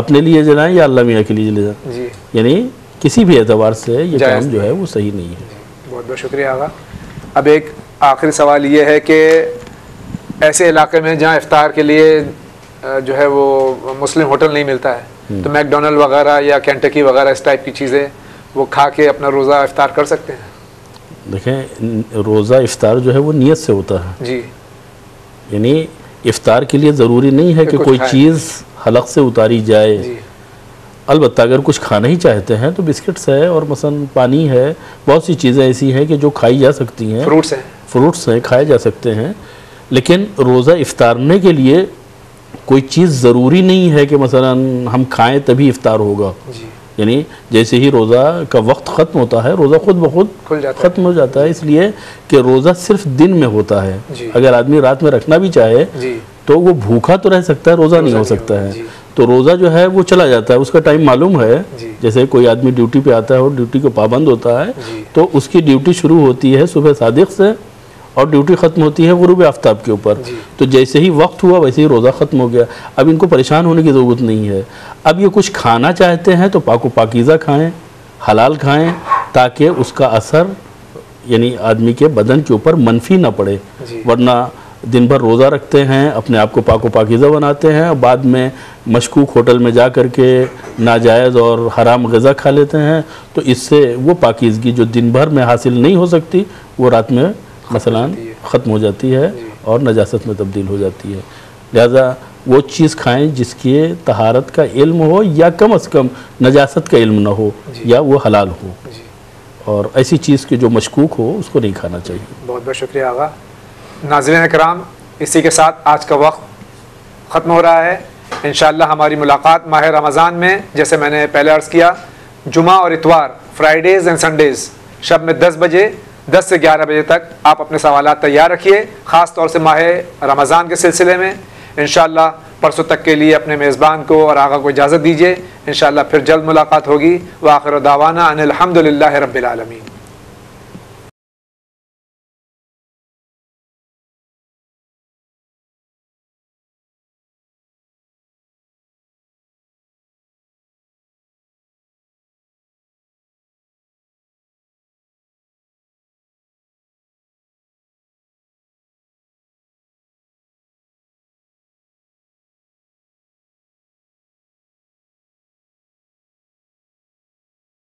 اپنے لیے جلائیں یا اللہ میاں کے لیے جلائیں، یعنی کسی بھی اعتبار سے یہ کام جو ہے وہ صحیح نہیں ہے۔ بہت بہت شکریہ آقا۔ اب ایک آخری سوال یہ ہے کہ ایسے علاقے میں جہاں افطار کے لیے جو ہے وہ مسلم ہوٹل نہیں ملتا ہے، تو میک ڈونلڈ وغیرہ یا کینٹکی وغیرہ اس ٹائپ کی چیزیں وہ کھا کے اپنا روزہ افطار کر سکتے ہیں؟ دیکھیں روزہ افطار جو ہے وہ نیت سے ہوتا ہے جی، یعنی افطار کے لیے ضروری نہیں ہے کہ کوئی چیز حلق سے اتاری جائے۔ البتہ اگر کچھ کھانا ہی چاہتے ہیں تو بسکٹس ہے اور مثلا پانی ہے، بہت سی چیزیں ایسی ہیں کہ جو کھائی جا سکتی ہیں، فروٹس ہیں کھائے جا سکتے ہیں، لیکن روزہ افطارنے کے لیے کوئی چیز ضروری نہیں ہے کہ مثلا ہم کھائیں تبھی افطار ہوگا۔ یعنی جیسے ہی روزہ کا وقت ختم ہوتا ہے روزہ خود بخود ختم ہو جاتا ہے، اس لیے کہ روزہ صرف دن میں ہوتا ہے۔ اگر آدمی رات میں رکھنا بھی چاہے تو وہ بھوکا تو رہ سکتا ہے، روزہ نہیں ہو سکتا ہے، تو روزہ جو ہے وہ چلا جاتا ہے، اس کا ٹائم معلوم ہے۔ جیسے کوئی آدمی ڈیوٹی پہ آتا ہے اور ڈیوٹی کو پابند ہوتا ہے تو اس کی ڈیوٹی شروع ہوتی ہے صبح صادق سے اور ڈیوٹی ختم ہوتی ہے غروب آفتاب کے اوپر، تو جیسے ہی وقت ہوا ویسے ہی روزہ ختم ہو گیا۔ اب ان کو پریشان ہونے کی ضرورت نہیں ہے۔ اب یہ کچھ کھانا چاہتے ہیں تو پاک و پاکیزہ کھائیں، حلال کھائیں، تاکہ اس کا اثر یعنی آدمی کے بدن کے اوپر منفی نہ پڑے، ورنہ دن بھر روزہ رکھتے ہیں، اپنے آپ کو پاک و پاکیزہ بناتے ہیں، بعد میں مشکوک ہوٹل میں جا کر کے ناجائز اور حرام غذا کھا لیتے ہیں، تو اس سے وہ پاکیزگی جو دن بھر میں حاصل نہیں ہو سکتی وہ رات میں مثلا ختم ہو جاتی ہے اور نجاست میں تبدیل ہو جاتی ہے۔ لہذا وہ چیز کھائیں جس کی طہارت کا علم ہو یا کم از کم نجاست کا علم نہ ہو یا وہ حلال ہو، اور ایسی چیز کی جو مشکوک ہو اس کو نہیں کھانا چاہیے۔ بہت بہت شکریہ آقا۔ ناظرین کرام، اسی کے ساتھ آج کا وقت ختم ہو رہا ہے۔ انشاءاللہ ہماری ملاقات ماہ رمضان میں، جیسے میں نے پہلے عرض کیا، جمعہ اور اتوار، فرائیڈیز اینڈ سنڈیز، شب میں 10 بجے 10 سے 11 بجے تک آپ اپنے سوالات تیار رکھیے، خاص طور سے ماہ رمضان کے سلسلے میں۔ انشاءاللہ پرسوں تک کے لیے اپنے میزبان کو اور آقا کو اجازت دیجیے، انشاءاللہ پھر جلد ملاقات ہوگی۔ وآخر دعوانا ان الحمدللہ رب العالمین۔